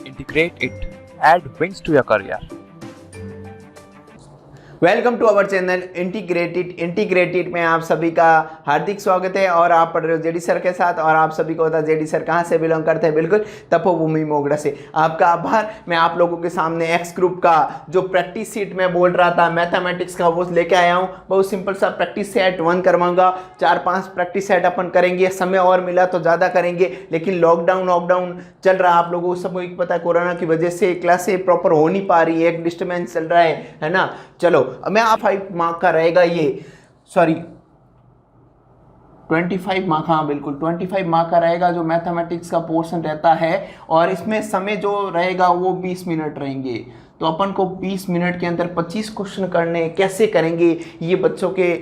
Integrate it. Add wings to your career. Welcome to our channel integrated में आप सभी का हार्दिक स्वागत है। और आप पढ़ रहे हो जेडी सर के साथ, और आप सभी को पता है जेडी सर कहाँ से बिलोंग करते हैं, बिल्कुल तपोभूमि मोगरा से। आपका आभार। मैं आप लोगों के सामने एक्स ग्रुप का जो प्रैक्टिस सीट में बोल रहा था मैथमेटिक्स का, वो लेके आया हूँ। बहुत सिंपल सा प्रैक्टिस सेट 1 करवाऊंगा। 4-5 प्रैक्टिस सेट अपन करेंगे। समय और मिला तो ज़्यादा करेंगे, लेकिन लॉकडाउन चल रहा है। आप लोगों को सबको पता है कोरोना की वजह से क्लासें प्रॉपर हो नहीं पा रही है, एक डिस्टर्बेंस चल रहा है ना। चलो मैं आप 5 मार्क का रहेगा ये, सॉरी 25 मार्क, हाँ बिल्कुल 25 मार्क का रहेगा जो मैथमेटिक्स का पोर्शन रहता है। और इसमें समय जो रहेगा वो 20 मिनट रहेंगे। तो अपन को 20 मिनट के अंदर 25 क्वेश्चन करने, कैसे करेंगे ये बच्चों के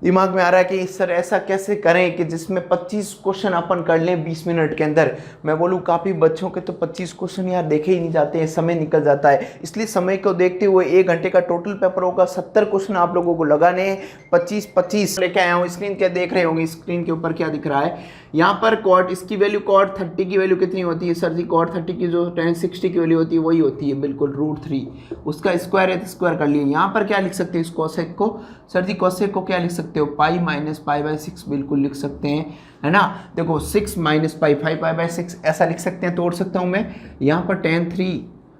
दिमाग में आ रहा है कि सर ऐसा कैसे करें कि जिसमें 25 क्वेश्चन अपन कर लें 20 मिनट के अंदर। मैं बोलूँ काफ़ी बच्चों के तो 25 क्वेश्चन यार देखे ही नहीं जाते हैं, समय निकल जाता है। इसलिए समय को देखते हुए 1 घंटे का टोटल पेपर होगा। 70 क्वेश्चन आप लोगों को लगाने हैं। 25 लेके आया हूँ। स्क्रीन क्या देख रहे होंगे, स्क्रीन के ऊपर क्या दिख रहा है यहाँ पर कॉट, इसकी वैल्यू कॉट 30 की वैल्यू कितनी होती है सर जी? कॉट 30 की जो tan 60 की वैल्यू होती है वही होती है बिल्कुल √3। उसका स्क्वायर है तो स्क्वायर कर लिए। यहाँ पर क्या लिख सकते हैं इस कोसेक को सर जी? कोसेक को क्या लिख सकते हो? पाई माइनस पाई बाय 6 बिल्कुल लिख सकते हैं, है ना। देखो 6 माइनस पाई 5 पाई बाय 6 ऐसा लिख सकते हैं, तोड़ सकता हूँ मैं। यहाँ पर tan 3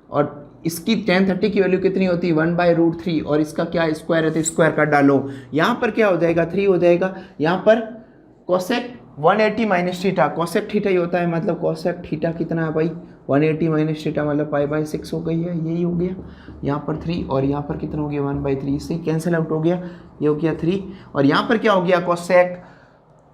और इसकी tan 30 की वैल्यू कितनी होती है? 1/√3। और इसका क्या स्क्वायर है तो स्क्वायर का डालो। यहाँ पर क्या हो जाएगा? 3 हो जाएगा। यहाँ पर cosec 180 minus theta, cosec theta ही होता है, मतलब कोसेक थीटा कितना है भाई? 180 माइनस थीटा मतलब पाई बाय 6 हो गई है, यही हो गया। यहाँ पर 3 और यहाँ पर कितना हो गया? 1/3। इससे कैंसिल आउट हो गया, ये हो गया 3। और यहाँ पर क्या हो गया? कोसेक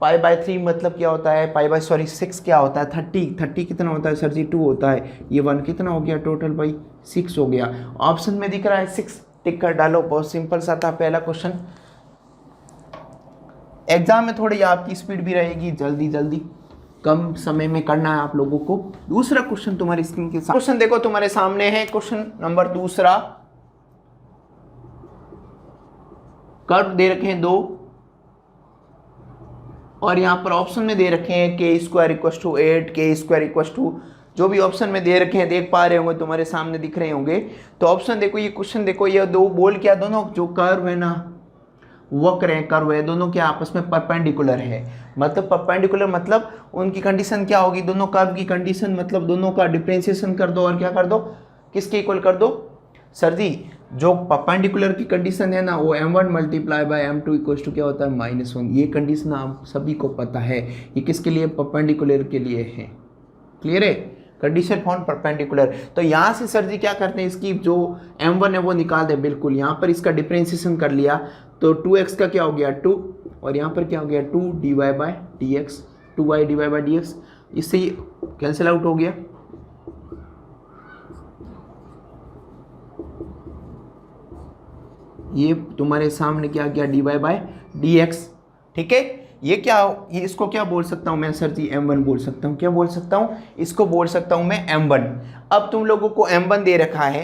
पाई बाय 3 मतलब क्या होता है? पाई बाय 6 क्या होता है? 30 कितना होता है सर जी? 2 होता है। ये 1 कितना हो गया? टोटल भाई 6 हो गया। ऑप्शन में दिख रहा है 6, टिक कर डालो। बहुत सिंपल सा था पहला क्वेश्चन। एग्जाम में थोड़ी आपकी स्पीड भी रहेगी, जल्दी कम समय में करना है आप लोगों को। दूसरा क्वेश्चन तुम्हारी स्क्रीन के साथ, क्वेश्चन देखो तुम्हारे सामने है। क्वेश्चन नंबर दूसरा, कर्व दे रखे हैं 2 और यहां पर ऑप्शन में दे रखे हैं k² = 8, k² जो भी ऑप्शन में दे रखे हैं देख पा रहे होंगे, तुम्हारे सामने दिख रहे होंगे। तो ऑप्शन देखो, ये क्वेश्चन देखो, ये 2 बोल क्या, दोनों जो कर्व है ना, वक्र है, कर्व है, दोनों के आपस में परपेंडिकुलर है। मतलब परपेंडिकुलर मतलब उनकी कंडीशन क्या होगी? दोनों कर्व की कंडीशन मतलब दोनों का डिफरेंशिएशन कर दो और क्या कर दो? किसके इक्वल कर दो सर जी? जो परपेंडिकुलर की कंडीशन है ना, वो m1 × m2 = क्या होता है? -1। ये कंडीशन आप सभी को पता है। ये किसके लिए? परपेंडिकुलर के लिए है। क्लियर है? Condition for perpendicular. तो यहाँ से सर जी क्या करते हैं, इसकी जो m1 है वो निकाल दें। बिल्कुल यहाँ पर इसका डिफरेंशिएशन कर लिया तो 2x का क्या हो गया? 2, और यहाँ पर क्या हो गया? 2dy/dx, 2y/dx। इससे ये कैंसिल आउट हो गया। ये तुम्हारे सामने क्या गया? dy/dx। ठीक है, ये क्या, ये इसको क्या बोल सकता हूँ मैं सर जी? m1 बोल सकता हूँ। क्या बोल सकता हूँ? इसको बोल सकता हूँ मैं m1। अब तुम लोगों को m1 दे रखा है,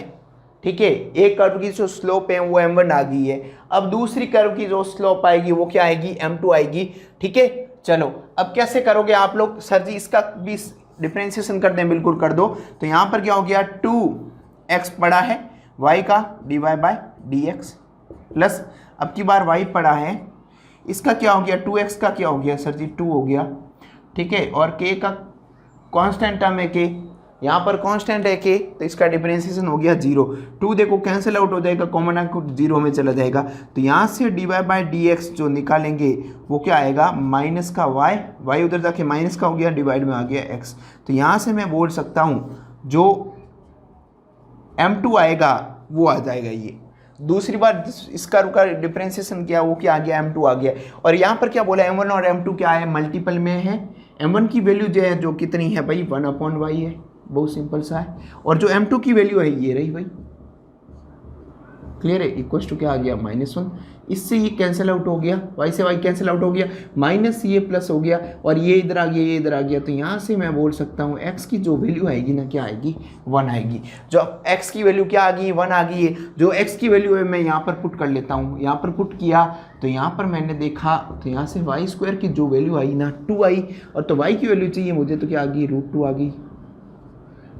ठीक है। एक कर्व की जो स्लोप है वो m1 आ गई है। अब दूसरी कर्व की जो स्लोप आएगी वो क्या आएगी? m2 आएगी। ठीक है, चलो अब कैसे करोगे आप लोग? सर जी इसका भी डिफरेंशिएशन कर दें, बिल्कुल कर दो। तो यहाँ पर क्या हो गया? 2x पड़ा है y का dy/dx प्लस अब की बार y पड़ा है, इसका क्या हो गया? 2x का क्या हो गया सर जी? 2 हो गया। ठीक है, और k का कांस्टेंट टर्म है k, यहाँ पर कांस्टेंट है k, तो इसका डिफरेंशिएशन हो गया 0। 2 देखो कैंसिल आउट हो जाएगा, कॉमन आंक 0 में चला जाएगा। तो यहाँ से dy/dx जो निकालेंगे वो क्या आएगा? माइनस का y उधर जाके माइनस का हो गया, डिवाइड में आ गया x। तो यहाँ से मैं बोल सकता हूँ जो m2 आएगा वो आ जाएगा ये। दूसरी बार इस कर्व का डिफरेंशिएशन किया वो क्या आ गया? m2 आ गया। और यहाँ पर क्या बोला? m1 और m2 क्या है? मल्टीपल में है। m1 की वैल्यू जो है जो कितनी है भाई? 1/y है, बहुत सिंपल सा है। और जो m2 की वैल्यू है ये रही भाई। क्लियर है? इक्वल टू क्या आ गया? -1। इससे ये कैंसिल आउट हो गया, y से y कैंसिल आउट हो गया, माइनस ये प्लस हो गया, और ये इधर आ गया, ये इधर आ गया। तो यहाँ से मैं बोल सकता हूँ x की जो वैल्यू आएगी ना, क्या आएगी? 1 आएगी। जो x की वैल्यू क्या आ गई? 1 आ गई है। जो x की वैल्यू है मैं यहाँ पर पुट कर लेता हूँ। यहाँ पर पुट किया तो यहाँ पर मैंने देखा तो यहाँ से y² की जो वैल्यू आई ना 2 आई, और तो y की वैल्यू चाहिए मुझे तो क्या आ गई? √2 आ गई।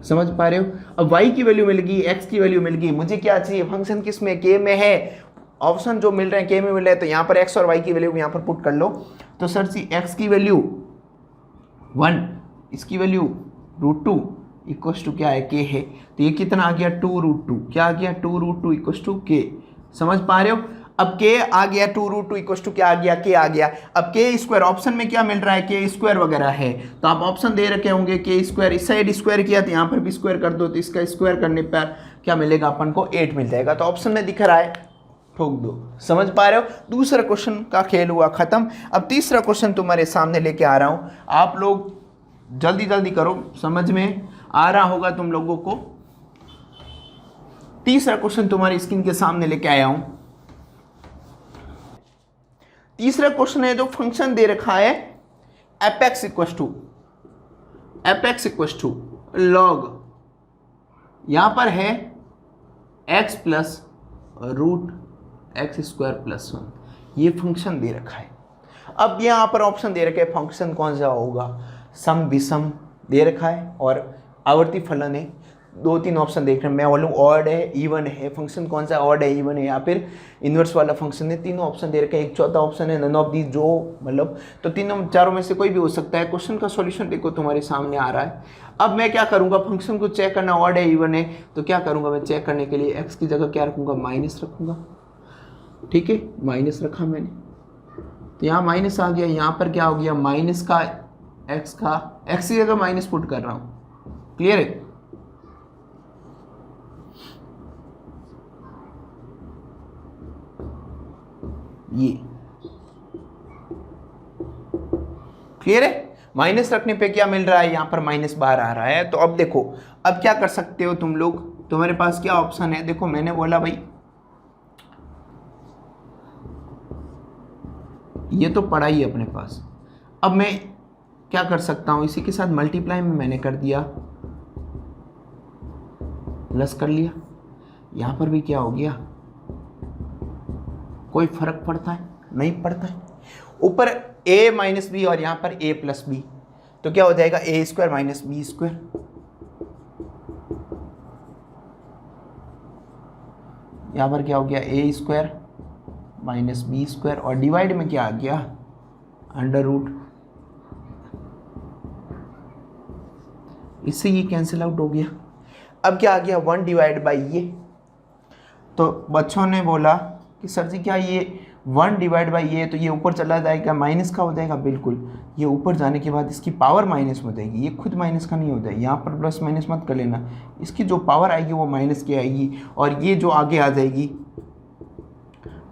समझ पा रहे हो? अब y की वैल्यू मिल गई, x की वैल्यू मिल गई, मुझे क्या चाहिए? फंक्शन किस में? k में है। ऑप्शन जो मिल रहे हैं k में मिल रहे हैं, तो यहाँ पर x और y की वैल्यू यहाँ पर पुट कर लो। तो सर जी x की वैल्यू 1, इसकी वैल्यू √2 इक्वस टू क्या है? k है। तो ये कितना आ गया? 2√2। क्या आ गया? 2√2 इक्वस टू k। समझ पा रहे हो? अब k आ गया 2√2 इक्वस टू क्या आ गया? k आ गया। अब k स्क्वायर ऑप्शन में क्या मिल रहा है? k स्क्वायर वगैरह है, तो आप ऑप्शन दे रखे होंगे k स्क्वायर, इस साइड स्क्वायर किया तो यहाँ पर भी स्क्वायर कर दो, तो इसका स्क्वायर करने पर क्या मिलेगा अपन को? 8 मिल जाएगा। तो ऑप्शन में दिख रहा है, ठोक दो। समझ पा रहे हो? दूसरा क्वेश्चन का खेल हुआ खत्म। अब तीसरा क्वेश्चन तुम्हारे सामने लेके आ रहा हूं, आप लोग जल्दी जल्दी करो, समझ में आ रहा होगा तुम लोगों को। तीसरा क्वेश्चन तुम्हारी स्क्रीन के सामने लेके आया हूं। तीसरा क्वेश्चन है, जो फंक्शन दे रखा है एपेक्स इक्वस टू लॉग, यहां पर है x प्लस √x² + 1, ये फंक्शन दे रखा है। अब यहाँ पर ऑप्शन दे रखे हैं, फंक्शन कौन सा होगा? सम विषम दे रखा है और आवर्ती फलन है। 2-3 ऑप्शन देख रहे हैं, मैं बोलूँ ऑड है, इवन है। फंक्शन कौन सा? ऑड है, इवन है, या फिर इन्वर्स वाला फंक्शन है। तीनों ऑप्शन दे रखे हैं। एक चौथा ऑप्शन है नन ऑफ दी, जो मतलब तो तीनों चारों में से कोई भी हो सकता है। क्वेश्चन का सॉल्यूशन देखो तुम्हारे सामने आ रहा है। अब मैं क्या करूँगा? फंक्शन को चेक करना, ऑड है, इवन है, तो क्या करूँगा मैं? चेक करने के लिए एक्स की जगह क्या रखूँगा? माइनस रखूँगा। ठीक है, माइनस रखा मैंने, तो यहाँ माइनस आ गया। यहाँ पर क्या हो गया? माइनस का एक्स की जगह माइनस पुट कर रहा हूँ। क्लियर है? ये क्लियर है? माइनस रखने पे क्या मिल रहा है? यहाँ पर माइनस बाहर आ रहा है। तो अब देखो, अब क्या कर सकते हो तुम लोग? तुम्हारे पास क्या ऑप्शन है? देखो, मैंने बोला भाई ये तो पड़ा ही अपने पास। अब मैं क्या कर सकता हूं? इसी के साथ मल्टीप्लाई में मैंने कर दिया, प्लस कर लिया। यहां पर भी क्या हो गया? कोई फर्क पड़ता है? नहीं पड़ता है। ऊपर a माइनस बी और यहां पर a प्लस बी, तो क्या हो जाएगा? a² minus b²। यहां पर क्या हो गया? a² माइनस b² और डिवाइड में क्या आ गया? √। इससे ये कैंसिल आउट हो गया। अब क्या आ गया? 1 डिवाइड बाई ये। तो बच्चों ने बोला कि सर जी क्या ये 1 डिवाइड बाई ये, तो ये ऊपर चला जाएगा, माइनस का हो जाएगा। बिल्कुल, ये ऊपर जाने के बाद इसकी पावर माइनस हो जाएगी, ये खुद माइनस का नहीं हो जाएगी। यहाँ पर प्लस माइनस मत कर लेना, इसकी जो पावर आएगी वो माइनस की आएगी, और ये जो आगे आ जाएगी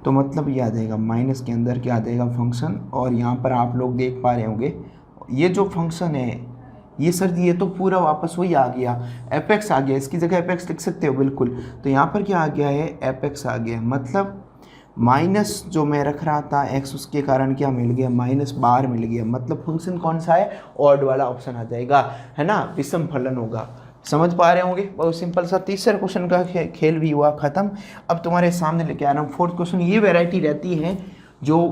तो मतलब ये आ जाएगा माइनस के अंदर क्या आ जाएगा? फंक्शन। और यहाँ पर आप लोग देख पा रहे होंगे ये जो फंक्शन है, ये सर ये तो पूरा वापस वही आ गया, एपेक्स आ गया। इसकी जगह एपेक्स लिख सकते हो बिल्कुल। तो यहाँ पर क्या आ गया है? एपेक्स आ गया। मतलब माइनस जो मैं रख रहा था एक्स, उसके कारण क्या मिल गया? माइनस बाहर मिल गया। मतलब फंक्शन कौन सा है? ऑड वाला ऑप्शन आ जाएगा, है ना? विषम फलन होगा। समझ पा रहे होंगे? बहुत सिंपल सा तीसरे क्वेश्चन का खेल भी हुआ खत्म। अब तुम्हारे सामने लेके आ रहा हूँ फोर्थ क्वेश्चन। ये वैरायटी रहती है, जो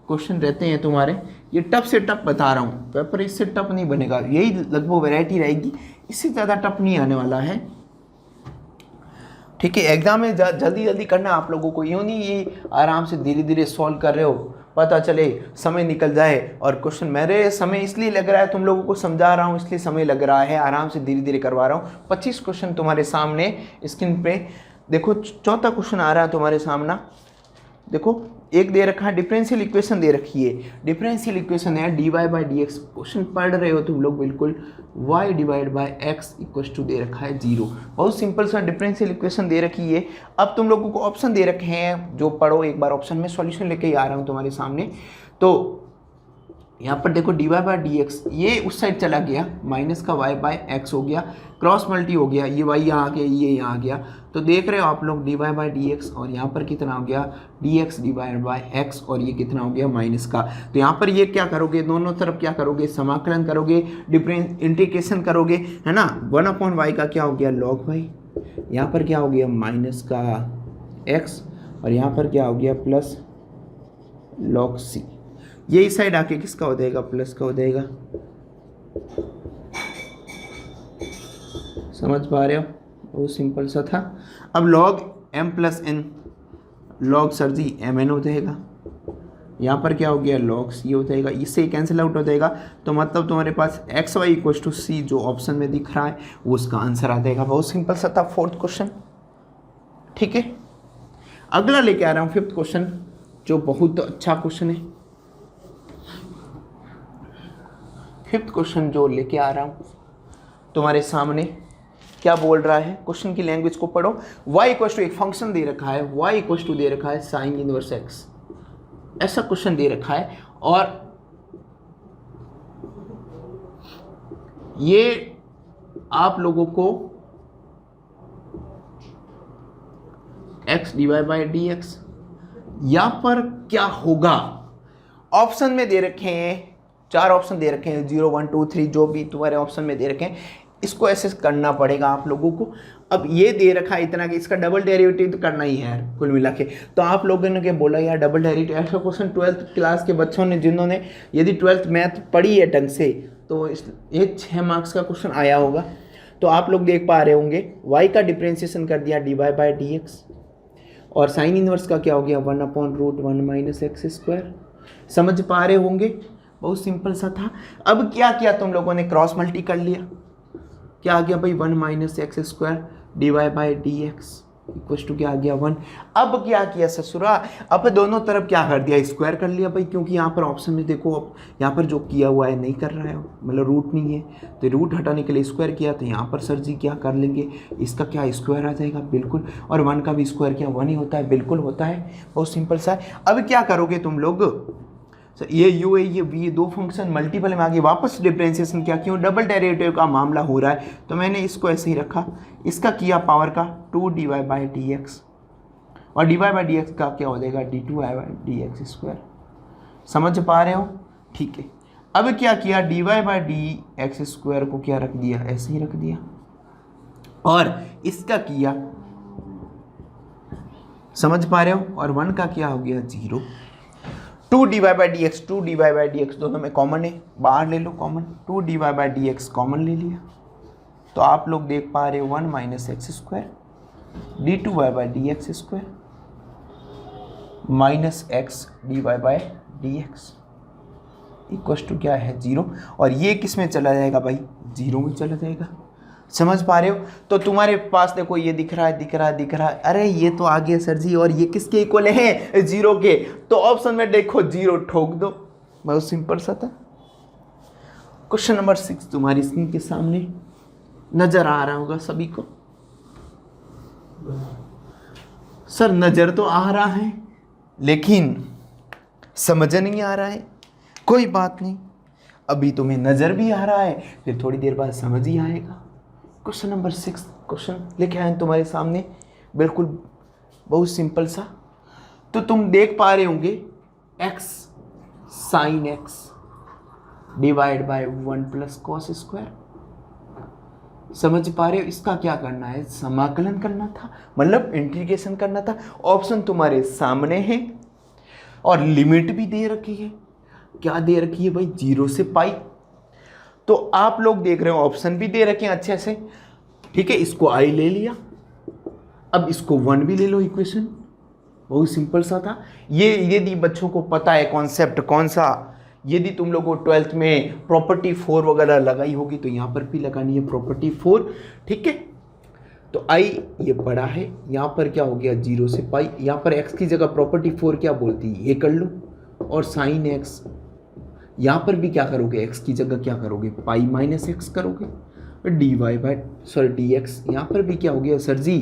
क्वेश्चन रहते हैं तुम्हारे, ये टफ से टफ बता रहा हूँ, पेपर इससे टफ नहीं बनेगा, यही लगभग वैरायटी रहेगी, इससे ज़्यादा टफ नहीं आने वाला है। ठीक है, एग्जाम में जल्दी जल्दी करना आप लोगों को, यूँ नहीं ये आराम से धीरे धीरे सॉल्व कर रहे हो, पता चले समय निकल जाए। और क्वेश्चन मेरे समय इसलिए लग रहा है, तुम लोगों को समझा रहा हूँ इसलिए समय लग रहा है, आराम से धीरे धीरे करवा रहा हूँ। 25 क्वेश्चन तुम्हारे सामने स्क्रीन पे देखो। चौथा क्वेश्चन आ रहा है तुम्हारे सामने, देखो एक दे रखा है, डिफरेंशियल इक्वेशन दे रखी है। डिफरेंशियल इक्वेशन है dy/dx, क्वेश्चन पढ़ रहे हो तुम लोग बिल्कुल। y/x = दे रखा है 0। बहुत सिंपल सा डिफरेंशियल इक्वेशन दे रखी है। अब तुम लोगों को ऑप्शन दे रखे हैं, जो पढ़ो एक बार ऑप्शन में, सॉल्यूशन लेके ही आ रहा हूँ तुम्हारे सामने। तो यहाँ पर देखो dy/dx, ये उस साइड चला गया, माइनस का y/x हो गया, क्रॉस मल्टी हो गया, ये y यहाँ आ गया, ये यहाँ आ गया। तो देख रहे हो आप लोग dy/dx, और यहाँ पर कितना हो गया? dx/x, और ये कितना हो गया? माइनस का। तो यहाँ पर ये क्या करोगे? दोनों तरफ क्या करोगे? समाकलन करोगे, इंटीग्रेशन करोगे, है ना? 1/y का क्या हो गया? log y। यहाँ पर क्या हो गया? माइनस का x, और यहाँ पर क्या हो गया? Plus log c। ये इस साइड आके किसका हो जाएगा? प्लस का हो जाएगा। समझ पा रहे हो, बहुत सिंपल सा था। अब log m plus N, log सर जी एम एन हो जाएगा, यहाँ पर क्या हो गया log c हो जाएगा, इससे कैंसिल आउट हो जाएगा। तो मतलब तुम्हारे पास एक्स वाई इक्वल टू सी जो ऑप्शन में दिख रहा है वो उसका आंसर आ जाएगा। बहुत सिंपल सा था फोर्थ क्वेश्चन, ठीक है। अगला लेके आ रहा हूँ फिफ्थ क्वेश्चन, जो बहुत अच्छा क्वेश्चन है। फिफ्थ क्वेश्चन जो लेके आ रहा हूँ तुम्हारे सामने क्या बोल रहा है, क्वेश्चन की लैंग्वेज को पढ़ो। y इक्वल टू एक फंक्शन दे रखा है, y इक्वल टू दे रखा है साइन इनवर्स x, ऐसा क्वेश्चन दे रखा है। और ये आप लोगों को x divide by D x, यहां पर क्या होगा, ऑप्शन में दे रखे हैं, 4 ऑप्शन दे रखे हैं, 0 1 2 3 जो भी तुम्हारे ऑप्शन में दे रखे हैं, इसको ऐसे करना पड़ेगा आप लोगों को। अब ये दे रखा है इतना कि इसका डबल डेरिवेटिव तो करना ही है कुल मिला के। तो आप लोगों ने क्या बोला यार डबल डेरिवेटिव, ऐसा क्वेश्चन 12th क्लास के बच्चों ने जिन्होंने यदि 12th मैथ पढ़ी है ढंग से तो ये 6 मार्क्स का क्वेश्चन आया होगा। तो आप लोग देख पा रहे होंगे y का डिफ्रेंशिएशन कर दिया D Y by D x, और साइन इनवर्स का क्या हो गया 1/√1 माइनस एक्स स्क्वायर। समझ पा रहे होंगे, बहुत सिंपल सा था। अब क्या किया तुम लोगों ने, क्रॉस मल्टी कर लिया, क्या आ गया भाई 1 minus x square d Y by D x equal to क्या आ गया 1। अब क्या किया ससुरा, अब दोनों तरफ क्या कर दिया, स्क्वायर कर लिया भाई, क्योंकि यहाँ पर ऑप्शन में देखो अब यहाँ पर जो किया हुआ है नहीं कर रहा है, मतलब रूट नहीं है, तो रूट हटाने के लिए स्क्वायर किया, तो यहाँ पर सर जी क्या कर लेंगे, इसका क्या स्क्वायर आ जाएगा बिल्कुल, और 1 का भी स्क्वायर क्या 1 ही होता है, बिल्कुल होता है, बहुत सिंपल सा है। अब क्या करोगे तुम लोग, ये यू है ये वी, दो फंक्शन मल्टीपल में आगे वापस डिफरेंशिएशन क्या, क्यों डबल डेरिवेटिव का मामला हो रहा है, तो मैंने इसको ऐसे ही रखा, इसका किया पावर का 2 d Y by D x, और d Y by D x का क्या हो जाएगा d2 y by D x square. समझ पा रहे हो, ठीक है। अब क्या किया, d Y by D x square को क्या रख दिया, ऐसे ही रख दिया, और इसका किया, समझ पा रहे हो, और 1 का क्या हो गया 0। 2 d Y by D x, 2 d Y by D x दोनों में कॉमन है, बाहर ले लो common, 2 d Y by D x common ले लिया, तो आप लोग देख पा रहे हो 1 minus x square d two y by D x square minus x d Y by D x equal to क्या है 0, और ये किस में चला जाएगा भाई 0 में चला जाएगा। समझ पा रहे हो, तो तुम्हारे पास देखो ये दिख रहा है दिख रहा है दिख रहा है, अरे ये तो आ गया सर जी, और ये किसके इक्वल है 0 के, तो ऑप्शन में देखो 0 ठोक दो, बहुत सिंपल सा था। क्वेश्चन नंबर 6 तुम्हारी स्क्रीन के सामने नजर आ रहा होगा सभी को। सर नजर तो आ रहा है लेकिन समझ नहीं आ रहा है, कोई बात नहीं, अभी तुम्हें नजर भी आ रहा है फिर थोड़ी देर बाद समझ ही आएगा। क्वेश्चन नंबर 6 क्वेश्चन लेके आए तुम्हारे सामने, बिल्कुल बहुत सिंपल सा। तो तुम देख पा रहे होंगे x sine x divide by 1 plus cos square. समझ पा रहे हो, इसका क्या करना है, समाकलन करना था, मतलब इंटीग्रेशन करना था। ऑप्शन तुम्हारे सामने है और लिमिट भी दे रखी है, क्या दे रखी है भाई 0 से पाई। तो आप लोग देख रहे हो ऑप्शन भी दे रखे हैं अच्छे से, ठीक है, इसको i ले लिया, अब इसको 1 भी ले लो इक्वेशन, बहुत सिंपल सा था ये। यदि बच्चों को पता है कॉन्सेप्ट कौन सा, यदि तुम लोगों को 12th में प्रॉपर्टी 4 वगैरह लगाई होगी तो यहाँ पर भी लगानी है प्रॉपर्टी 4, ठीक है। तो i ये बड़ा है, यहाँ पर क्या हो गया 0 से पाई, यहाँ पर x की जगह प्रॉपर्टी 4 क्या बोलती है ये कर लो, और साइन x यहाँ पर भी क्या करोगे x की जगह क्या करोगे पाई माइनस एक्स करोगे, d Y by D x. यहाँ पर भी क्या हो गया सर जी,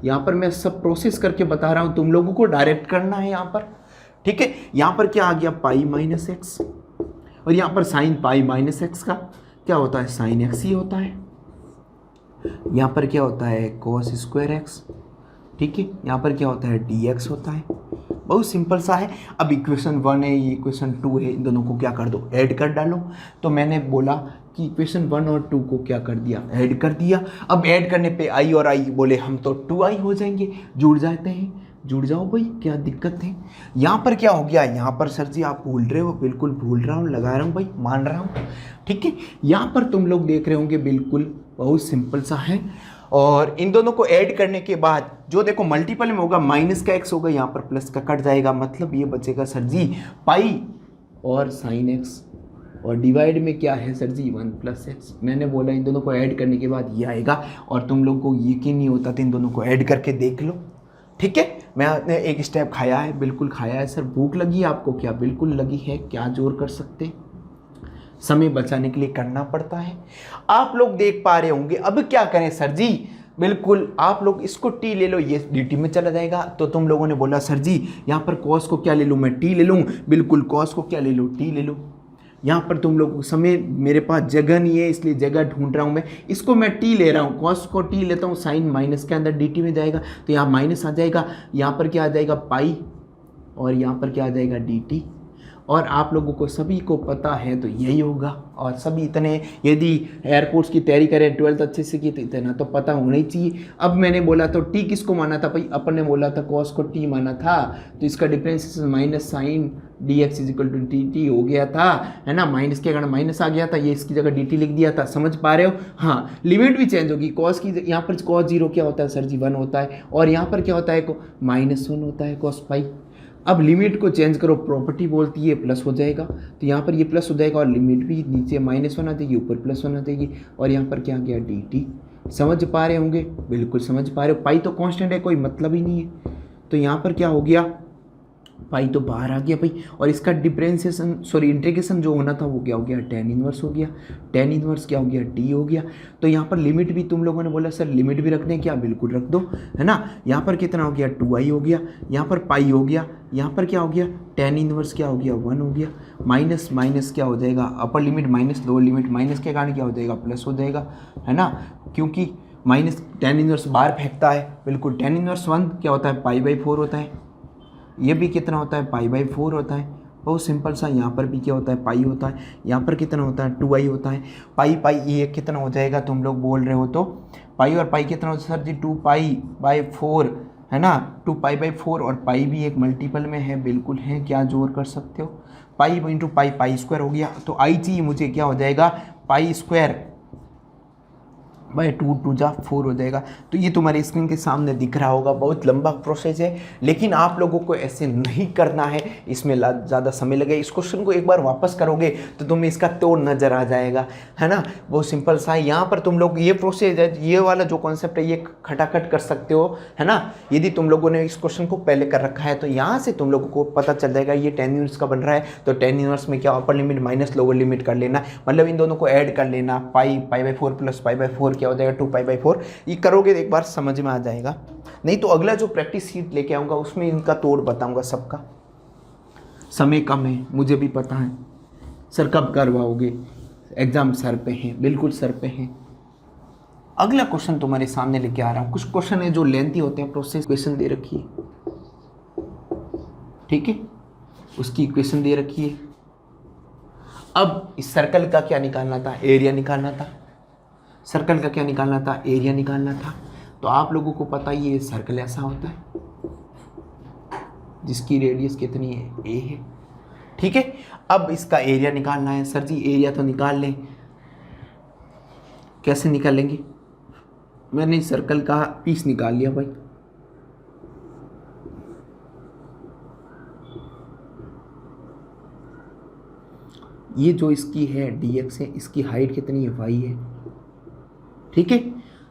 यहाँ पर मैं सब प्रोसेस करके बता रहा हूँ, तुम लोगों को डायरेक्ट करना है यहाँ पर, ठीक है। यहाँ पर क्या आ गया पाई माइनस एक्स, और यहाँ पर साइन पाई माइनस एक्स का क्या होता है साइन एक्स ही होता है, यहाँ पर क्या होता है कोस स्क्वायर एक्स, ठीक है। यहाँ पर क्या होता है डी एक्स होता है, बहुत सिंपल सा है। अब इक्वेशन 1 है ये इक्वेशन 2 है, इन दोनों को क्या कर दो ऐड कर डालो। तो मैंने बोला कि इक्वेशन 1 और 2 को क्या कर दिया ऐड कर दिया। अब ऐड करने पे i और i बोले हम तो 2i हो जाएंगे, जुड़ जाते हैं, जुड़ जाओ भाई क्या दिक्कत है। यहाँ पर क्या हो गया, यहाँ पर सर जी आप भूल रहे हो, बिल्कुल भूल रहा हूँ, लगा रहा हूँ भाई, मान रहा हूँ, ठीक है। यहाँ पर तुम लोग देख रहे होंगे बिल्कुल बहुत सिंपल सा है। और इन दोनों को ऐड करने के बाद जो देखो मल्टीपल में होगा माइनस का एक्स होगा, यहाँ पर प्लस का कट जाएगा, मतलब ये बचेगा सर जी पाई और साइन एक्स, और डिवाइड में क्या है सर जी 1 + x। मैंने बोला इन दोनों को ऐड करने के बाद ये आएगा, और तुम लोग को यकीन नहीं होता तो इन दोनों को ऐड करके देख लो, ठीक है। मैंने एक स्टेप खाया है, बिल्कुल खाया है। सर भूख लगी है आपको? क्या बिल्कुल लगी है, क्या जोर कर सकते, समय बचाने के लिए करना पड़ता है। आप लोग देख पा रहे होंगे। अब क्या करें सर जी, बिल्कुल आप लोग इसको t ले लो, ये dt में चला जाएगा। तो तुम लोगों ने बोला सर जी यहाँ पर cos को क्या ले लूँ, मैं t ले लूँ। बिल्कुल cos को क्या ले लो, t ले लो। यहाँ पर तुम लोग समय, मेरे पास जगह नहीं है इसलिए जगह ढूंढ रहा हूँ मैं, इसको मैं t ले रहा हूँ, cos को t लेता हूँ, साइन माइनस के अंदर dt में जाएगा, तो यहाँ माइनस आ जाएगा, यहाँ पर क्या आ जाएगा पाई, और यहाँ पर क्या आ जाएगा dt। और आप लोगों को सभी को पता है तो यही होगा। और सभी इतने, यदि एयरपोर्ट्स की तैयारी करें, 12th अच्छे से की तो इतना तो पता होना ही चाहिए। अब मैंने बोला तो t किसको माना था भाई, अपन ने बोला था cos को t माना था, तो इसका differentiation minus sine dx = dt हो गया था, है ना। माइनस के कारण माइनस आ गया था, ये इसकी जगह dt लिख दिया था, समझ पा रहे हो। हाँ, लिमिट भी चेंज होगी। cos की यहाँ पर cos 0 क्या होता है सर जी 1 होता है, और यहाँ पर क्या होता है -1 होता है cos पाई। अब लिमिट को चेंज करो, प्रॉपर्टी बोलती है प्लस हो जाएगा, तो यहाँ पर ये प्लस हो जाएगा, और लिमिट भी नीचे -1 आ जाएगी, ऊपर +1 आ जाएगी, और यहाँ पर क्या आ गया dt। समझ पा रहे होंगे, बिल्कुल समझ पा रहे हो। पाई तो कांस्टेंट है, कोई मतलब ही नहीं है। तो यहाँ पर क्या हो गया, पाई तो बाहर आ गया भाई, और इसका डिफरेंशिएशन सॉरी इंटीग्रेशन जो होना था वो क्या हो गया, tan इनवर्स हो गया। tan इनवर्स क्या हो गया, t हो गया। तो यहाँ पर लिमिट भी तुम लोगों ने बोला सर लिमिट भी रखने क्या, बिल्कुल रख दो, है ना। यहाँ पर कितना हो गया 2i हो गया, यहाँ पर पाई हो गया, यहाँ पर क्या हो गया tan इनवर्स क्या हो गया 1 हो गया, माइनस माइनस क्या हो जाएगा, upper limit minus lower limit, minus के कारण क्या हो जाएगा प्लस हो जाएगा, है ना, क्योंकि माइनस tan इनवर्स बाहर फेंकता है। बिल्कुल tan इनवर्स 1 क्या होता है π/4 होता है, ये भी कितना होता है π/4 होता है। बहुत सिंपल सा, यहाँ पर भी क्या होता है पाई होता है, यहाँ पर कितना होता है 2i होता है। पाई पाई ये कितना हो जाएगा, तुम लोग बोल रहे हो तो पाई और पाई कितना होता है सर जी 2π/4, है ना। 2π/4 और पाई भी एक मल्टीपल में है, बिल्कुल है, क्या जोर कर सकते हो। पाई इंटू पाई π² हो गया, तो आई चाहिए मुझे, क्या हो जाएगा π² 2 2 जा 4 हो जाएगा। तो ये तुम्हारे स्क्रीन के सामने दिख रहा होगा। बहुत लंबा प्रोसेस है, लेकिन आप लोगों को ऐसे नहीं करना है, इसमें ज़्यादा समय लगे। इस क्वेश्चन को एक बार वापस करोगे तो तुम्हें इसका तोड़ नज़र आ जाएगा, है ना। बहुत सिंपल सा है। यहाँ पर तुम लोग ये प्रोसेस है, ये वाला जो कॉन्सेप्ट है ये खटाखट कर सकते हो, है ना। यदि तुम लोगों ने इस क्वेश्चन को पहले कर रखा है तो यहाँ से तुम लोगों को पता चल जाएगा ये tan इनवर्स का बन रहा है, तो tan इनवर्स में क्या upper limit minus lower limit कर लेना, मतलब इन दोनों को ऐड कर लेना। π/4 प्लस π/4 क्या हो जाएगा 2π/4। ये करोगे एक बार समझ में आ जाएगा, नहीं तो अगला जो प्रैक्टिस शीट लेके आऊँगा उसमें इनका तोड़ बताऊँगा सबका। समय कम है, मुझे भी पता है। सर कब करवाओगे, एग्ज़ाम सर पे हैं, बिल्कुल सर पे हैं। अगला क्वेश्चन तुम्हारे सामने लेके आ रहा हूँ। कुछ क्वेश्चन है जो लेंथी होते हैं, प्रोसेस क्वेश्चन दे रखी है, ठीक है, उसकी इक्वेशन दे रखी है। अब इस सर्कल का क्या निकालना था, एरिया निकालना था। सर्कल का क्या निकालना था, एरिया निकालना था। तो आप लोगों को पता ही है सर्कल ऐसा होता है जिसकी रेडियस कितनी है, a है, ठीक है। अब इसका एरिया निकालना है। सर जी एरिया तो निकाल लें, कैसे निकालेंगे। मैंने सर्कल का पीस निकाल लिया भाई, ये जो इसकी है dx है, इसकी हाइट कितनी है y है, ठीक है।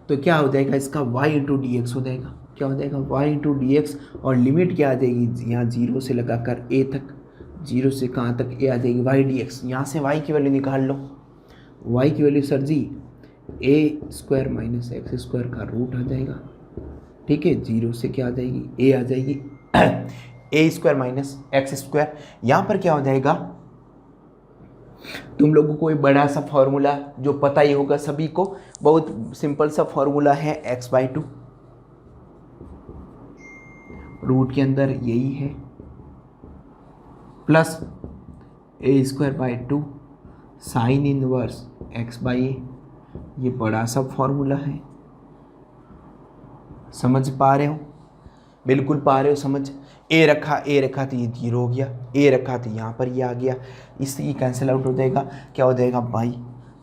तो क्या हो जाएगा इसका y इंटू dx हो जाएगा, क्या हो जाएगा y इंटू dx, और लिमिट क्या आ जाएगी यहाँ 0 से लगाकर a तक, 0 से कहाँ तक a आ जाएगी y dx। यहाँ से y की वैल्यू निकाल लो। y की वैल्यू सर जी a² माइनस x² का रूट आ जाएगा, ठीक है। 0 से क्या आ जाएगी a आ जाएगी a² माइनस x²। यहाँ पर क्या हो जाएगा, तुम लोगों को एक बड़ा सा फॉर्मूला जो पता ही होगा सभी को, बहुत सिंपल सा फॉर्मूला है x/2, रूट के अंदर यही है, plus a²/2 sine inverse x/a। ये बड़ा सा फॉर्मूला है, समझ पा रहे हो, बिल्कुल पा रहे हो समझ। ए रखा तो ये 0 हो गया, ए रखा तो यहाँ पर ये आ गया, इससे ये कैंसिल आउट हो जाएगा, क्या हो जाएगा बाई।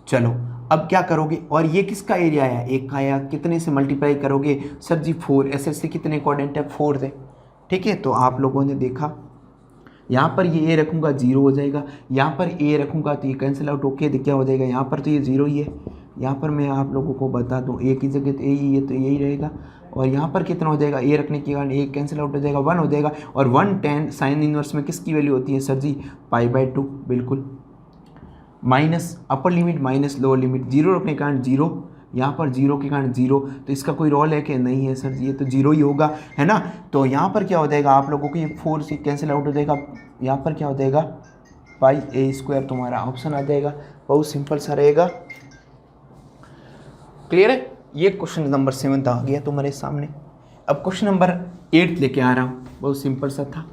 चलो अब क्या करोगे, और ये किसका एरिया आया, एक का आया, कितने से मल्टीप्लाई करोगे सर जी 4, ऐसे ऐसे कितने क्वाड्रेंट है 4 थे, ठीक है। तो आप लोगों ने देखा यहाँ पर ये ए रखूँगा 0 हो जाएगा, यहाँ पर ए रखूँगा तो ये कैंसिल आउट होके क्या हो जाएगा, यहाँ पर तो ये 0 ही है, यहाँ पर मैं आप लोगों को बता दूँ ए की जगह तो ए ही है तो यही रहेगा, और यहाँ पर कितना हो जाएगा, ए रखने के कारण ए कैंसिल आउट हो जाएगा, 1 हो जाएगा, और 1 साइन इनवर्स में किसकी वैल्यू होती है सर जी, π/2, बिल्कुल, minus upper limit minus lower limit, 0 रखने के कारण 0, यहाँ पर 0 के कारण 0, तो इसका कोई रोल है कि नहीं है सर जी, ये तो 0 ही होगा, है ना। तो यहाँ पर क्या हो जाएगा आप लोगों को, ये 4 से कैंसिल आउट हो जाएगा, यहाँ पर क्या हो जाएगा πa² तुम्हारा ऑप्शन आ जाएगा, बहुत सिंपल सा रहेगा, क्लियर है। ये क्वेश्चन नंबर 7 आ गया तुम्हारे सामने। अब क्वेश्चन नंबर 8 लेके आ रहा हूँ, बहुत सिंपल सा था।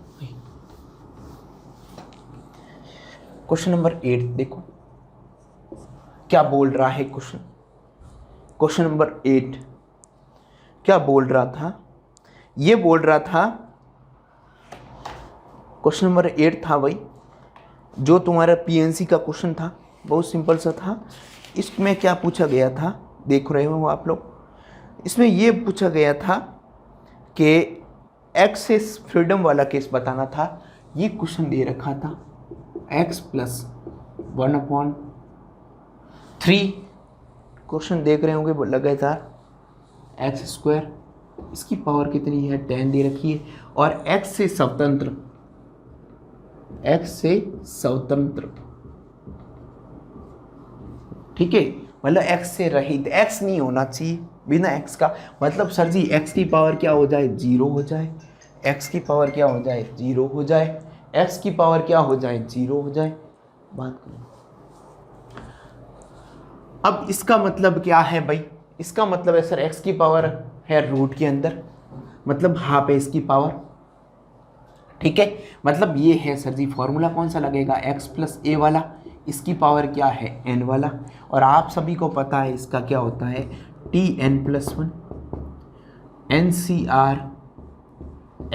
क्वेश्चन नंबर 8 देखो क्या बोल रहा है क्वेश्चन नंबर 8 क्या बोल रहा था, ये बोल रहा था, क्वेश्चन नंबर 8 था भाई जो तुम्हारा पीएनसी का क्वेश्चन था, बहुत सिंपल सा था। इसमें क्या पूछा गया था, देख रहे हो आप लोग, इसमें ये पूछा गया था कि एक्सेस फ्रीडम वाला केस बताना था। ये क्वेश्चन दे रखा था x + 1/3, क्वेश्चन देख रहे होंगे लगातार, x², इसकी पावर कितनी है 10 दे रखी है, और x से स्वतंत्र, ठीक है, मतलब x से रहित, x नहीं होना चाहिए बिना x का, मतलब सर जी x की पावर क्या हो जाए 0 हो जाए, x की पावर क्या हो जाए 0 हो जाए, x की पावर क्या हो जाए 0 हो जाए, बात करें। अब इसका मतलब क्या है भाई, इसका मतलब है सर x की पावर है रूट के अंदर, मतलब हाफ है इसकी पावर, ठीक है, मतलब ये है सर जी फॉर्मूला कौन सा लगेगा, x + a वाला, इसकी पावर क्या है n वाला, और आप सभी को पता है इसका क्या होता है tn+1 NCR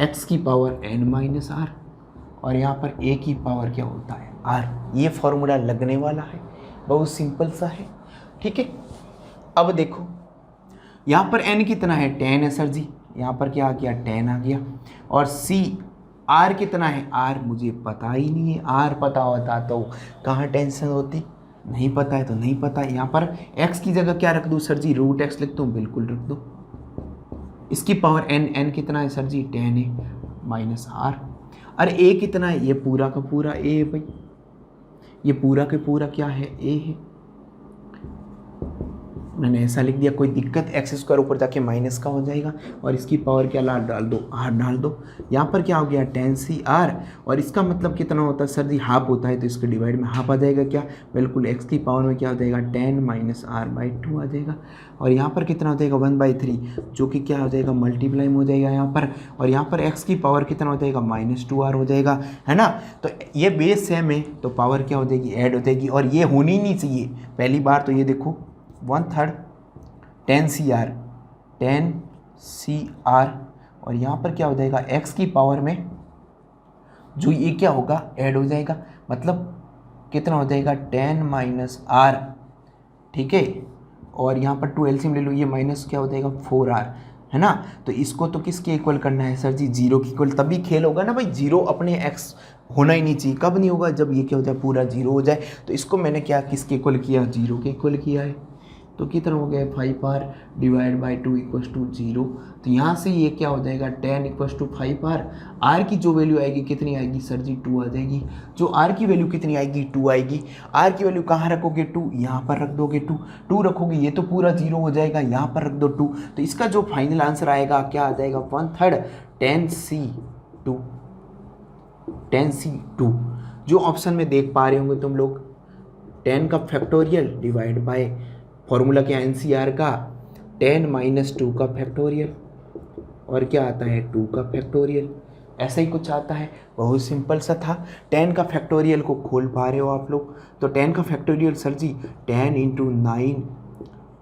x की पावर n - r, और यहाँ पर a की पावर क्या होता है r, ये फॉर्मूला लगने वाला है, बहुत सिंपल सा है, ठीक है। अब देखो यहाँ पर n कितना है 10 है सर जी, यहाँ पर क्या आ गया 10 आ गया, और r कितना है, r मुझे पता ही नहीं है, r पता होता तो कहाँ टेंशन होती, नहीं पता है तो नहीं पता। यहाँ पर x की जगह क्या रख दूँ सर जी, √x लिख दूँ, बिल्कुल रख दो। इसकी पावर n कितना है सर जी 10 है -r, अरे a कितना है, ये पूरा का पूरा a है भाई, ये पूरा के पूरा क्या है a है, मैंने ऐसा लिख दिया, कोई दिक्कत, x² ऊपर जाके माइनस का हो जाएगा, और इसकी पावर क्या डाल दो r डाल दो, यहाँ पर क्या हो गया 10CR, और इसका मतलब कितना होता है सर जी हाफ होता है, तो इसके डिवाइड में हाफ आ जाएगा क्या, बिल्कुल x की पावर में क्या हो जाएगा 10 - r/2 आ जाएगा, और यहाँ पर कितना हो जाएगा 1/3, जो कि क्या हो जाएगा मल्टीप्लाई में हो जाएगा यहाँ पर, और यहाँ पर x की पावर कितना हो जाएगा -2r हो जाएगा, है ना। तो ये बेस सेम है तो पावर क्या हो जाएगी ऐड हो जाएगी, और ये होनी नहीं चाहिए पहली बार, तो ये देखो 1/3 10CR, और यहाँ पर क्या हो जाएगा x की पावर में जो ये क्या होगा ऐड हो जाएगा, मतलब कितना हो जाएगा 10 - r, ठीक है, और यहाँ पर 2 एलसीएम ले लो, ये माइनस क्या हो जाएगा 4r, है ना। तो इसको तो किसके इक्वल करना है सर जी 0 के इक्वल, तभी खेल होगा ना भाई, 0 अपने x होना ही नहीं चाहिए, कब नहीं होगा जब ये क्या हो जाए पूरा 0 हो जाए। तो इसको मैंने क्या किसके इक्वल किया 0 के इक्वल किया है, तो कितना हो गया 5r / 2 = 0, तो यहाँ से ये क्या हो जाएगा 10 = 5r, r की जो वैल्यू आएगी कितनी आएगी सर जी 2 आ जाएगी, जो r की वैल्यू कितनी आएगी 2 आएगी, r की वैल्यू कहाँ रखोगे 2, यहाँ पर रख दोगे 2 रखोगे, ये तो पूरा 0 हो जाएगा, यहाँ पर रख दो 2, तो इसका जो फाइनल आंसर आएगा क्या आ जाएगा 1/3 10C2, जो ऑप्शन में देख पा रहे होंगे तुम लोग, 10 का फैक्टोरियल डिवाइड बाय फॉर्मूला क्या NCR का 10 - 2 का फैक्टोरियल, और क्या आता है 2 का फैक्टोरियल, ऐसा ही कुछ आता है, बहुत सिंपल सा था। 10 का फैक्टोरियल को खोल पा रहे हो आप लोग, तो 10 का फैक्टोरियल सर जी 10 × 9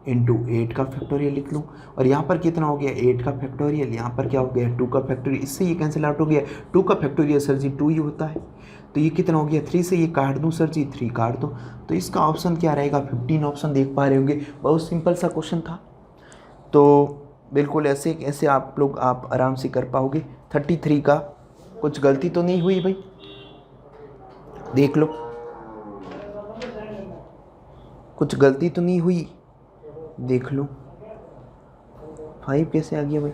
× 8 का फैक्टोरियल लिख लो, और यहाँ पर कितना हो गया 8 का फैक्टोरियल, यहाँ पर क्या हो गया 2 का फैक्टोरियल, इससे ये कैंसिल आउट हो गया, 2 का फैक्टोरियल सर जी 2 ही होता है, तो ये कितना हो गया, 3 से ये काट दूँ सर जी, 3 काट दो, तो इसका ऑप्शन क्या रहेगा, 15 ऑप्शन देख पा रहे होंगे। बहुत सिंपल सा क्वेश्चन था, तो बिल्कुल ऐसे ऐसे आप लोग आप आराम से कर पाओगे। 33 का कुछ गलती तो नहीं हुई भाई, देख लो, कुछ गलती तो नहीं हुई, देख लो। 5 कैसे आ गया भाई,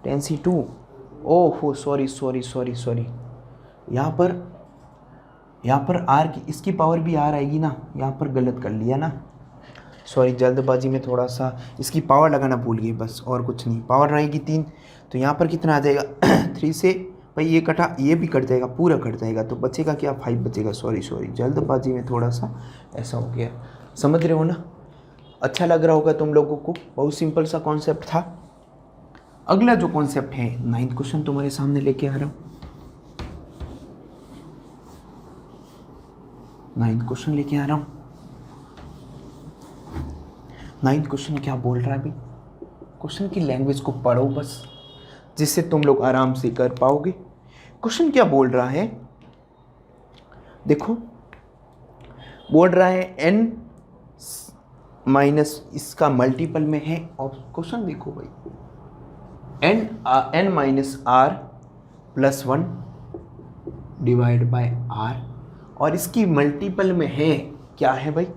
10C2, ओहो सॉरी, यहाँ पर आर की इसकी पावर भी आर आएगी ना, यहाँ पर गलत कर लिया ना, सॉरी, जल्दबाजी में थोड़ा सा इसकी पावर लगाना भूल गई, बस और कुछ नहीं। पावर रहेगी 3, तो यहाँ पर कितना आ जाएगा 3 से भाई ये कटा, ये भी कट जाएगा, पूरा कट जाएगा, तो बचेगा क्या, 5 बचेगा। सॉरी जल्दबाजी में थोड़ा सा ऐसा हो गया, समझ रहे हो ना। अच्छा लग रहा होगा तुम लोगों को, बहुत सिंपल सा कॉन्सेप्ट था। अगला जो कॉन्सेप्ट है 9th क्वेश्चन तुम्हारे सामने लेके आ रहा हूँ। 9th क्वेश्चन लेके आ रहा हूँ। 9th क्वेश्चन क्या बोल रहा है भाई, क्वेश्चन की लैंग्वेज को पढ़ो बस, जिससे तुम लोग आराम से कर पाओगे। क्वेश्चन क्या बोल रहा है, देखो बोल रहा है n माइनस इसका मल्टीपल में है, और क्वेश्चन देखो भाई, n minus r plus 1 divide by r, और इसकी मल्टीपल में है क्या है भाई,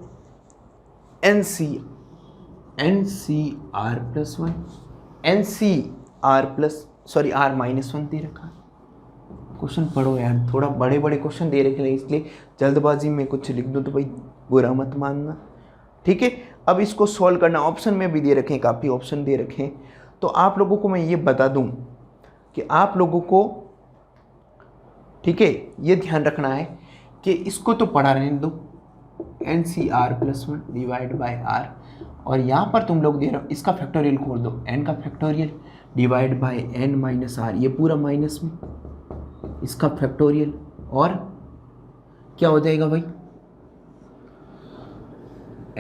NCR plus 1, NCR plus sorry R minus 1 दे रखा है। क्वेश्चन पढ़ो यार, थोड़ा बड़े बड़े क्वेश्चन दे रखे हैं, इसलिए जल्दबाजी में कुछ लिख दो तो भाई बुरा मत मानना, ठीक है। अब इसको सॉल्व करना, ऑप्शन में भी दे रखे हैं, काफ़ी ऑप्शन दे रखे हैं। तो आप लोगों को मैं ये बता दूं कि आप लोगों को, ठीक है, ये ध्यान रखना है कि इसको तो पढ़ा रहने दो, NCR plus 1 divide by R, और यहाँ पर तुम लोग दे रहे हो इसका फैक्टोरियल खोल दो, n का factorial divide by n minus r, ये पूरा माइनस में इसका फैक्टोरियल, और क्या हो जाएगा भाई,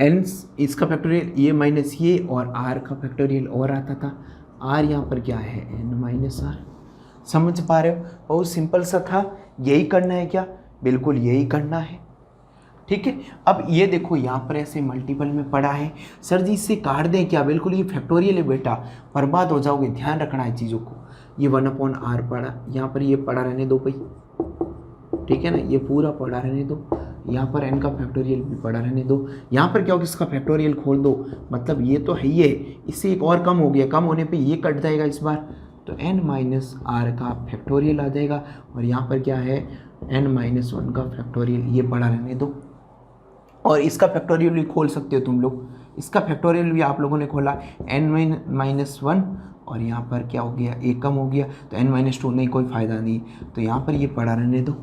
n इसका फैक्टोरियल ये माइनस ये, और r का फैक्टोरियल और आता था, r यहाँ पर क्या है n माइनस r। समझ पा रहे हो, बहुत सिंपल सा था। यही करना है क्या, बिल्कुल यही करना है, ठीक है। अब ये देखो यहाँ पर ऐसे मल्टीपल में पड़ा है, सर जी इससे काट दें क्या, बिल्कुल ये फैक्टोरियल है बेटा, बर्बाद हो जाओगे, ध्यान रखना है चीज़ों को। ये 1/r पड़ा, यहाँ पर ये पड़ा रहने दो भाई, ठीक है ना, ये पूरा पड़ा रहने दो, यहाँ पर n का फैक्टोरियल भी पड़ा रहने दो, यहाँ पर क्या होगा, इसका फैक्टोरियल खोल दो, मतलब ये तो है ही है, इससे एक और कम हो गया, कम होने पे ये कट जाएगा इस बार, तो n माइनस r का फैक्टोरियल आ जाएगा, और यहाँ पर क्या है n माइनस 1 का फैक्टोरियल, ये पड़ा रहने दो, और इसका फैक्टोरियल भी खोल सकते हो तुम लोग, इसका फैक्टोरियल भी आप लोगों ने खोला, n माइनस 1, और यहाँ पर क्या हो गया, एक कम हो गया, तो n माइनस 2, नहीं कोई फ़ायदा नहीं, तो यहाँ पर ये पड़ा रहने दो,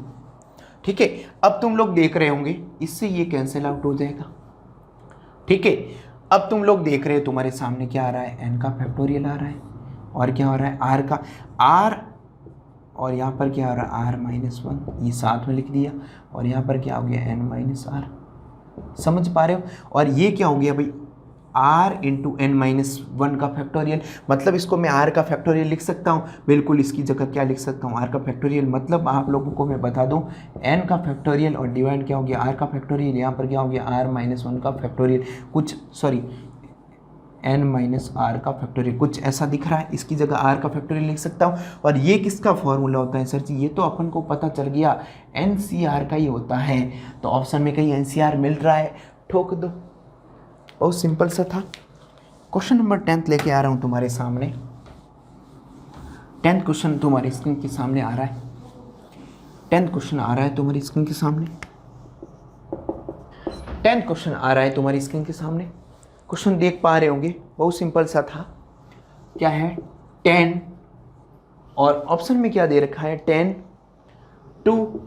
ठीक है। अब तुम लोग देख रहे होंगे इससे ये कैंसिल आउट हो जाएगा, ठीक है। अब तुम लोग देख रहे हो तुम्हारे सामने क्या आ रहा है, n का फैक्टोरियल आ रहा है, और क्या हो रहा है r का r, और यहाँ पर क्या हो रहा है r माइनस 1, ये साथ में लिख दिया, और यहाँ पर क्या हो गया n माइनस r, समझ पा रहे हो। और ये क्या हो गया भाई, r इंटू n माइनस 1 का फैक्टोरियल, मतलब इसको मैं r का फैक्टोरियल लिख सकता हूँ, बिल्कुल इसकी जगह क्या लिख सकता हूँ, r का फैक्टोरियल, मतलब आप लोगों को मैं बता दूँ n का फैक्टोरियल और डिवाइड क्या हो गया r का फैक्टोरियल, यहाँ पर क्या हो गया r माइनस 1 का फैक्टोरियल, कुछ सॉरी n माइनस r का फैक्टोरियल, कुछ ऐसा दिख रहा है, इसकी जगह r का फैक्टोरियल लिख सकता हूँ। और ये किसका फॉर्मूला होता है सर जी, ये तो अपन को पता चल गया NCR का ही होता है, तो ऑप्शन में कहीं NCR मिल रहा है, ठोक दो, बहुत सिंपल सा था। क्वेश्चन नंबर 10 लेके आ रहा हूँ तुम्हारे सामने। 10th क्वेश्चन तुम्हारी स्क्रीन के सामने आ रहा है, 10th क्वेश्चन आ रहा है तुम्हारी स्क्रीन के सामने, 10th क्वेश्चन आ रहा है तुम्हारी स्क्रीन के सामने। क्वेश्चन देख पा रहे होंगे, बहुत सिंपल सा था, क्या है 10, और ऑप्शन में क्या दे रखा है 10 two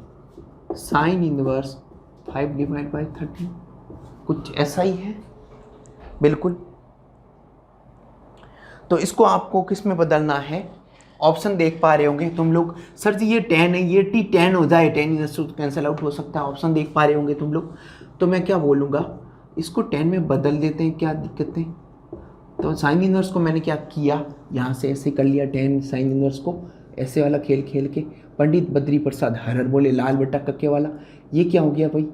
sine inverse 5 divide by 30, कुछ ऐसा ही है बिल्कुल। तो इसको आपको किस में बदलना है, ऑप्शन देख पा रहे होंगे तुम लोग, सर जी ये 10 है, ये t 10 हो जाए, 10 इनवर्स तो कैंसिल आउट हो सकता है, ऑप्शन देख पा रहे होंगे तुम लोग। तो मैं क्या बोलूँगा, इसको 10 में बदल देते हैं, क्या दिक्कत है। तो साइन इनवर्स को मैंने क्या किया, यहाँ से ऐसे कर लिया 10 साइन इनवर्स को, ऐसे वाला खेल खेल के पंडित बद्री प्रसाद हरर बोले लाल बट्टा कक्के वाला। ये क्या हो गया भाई,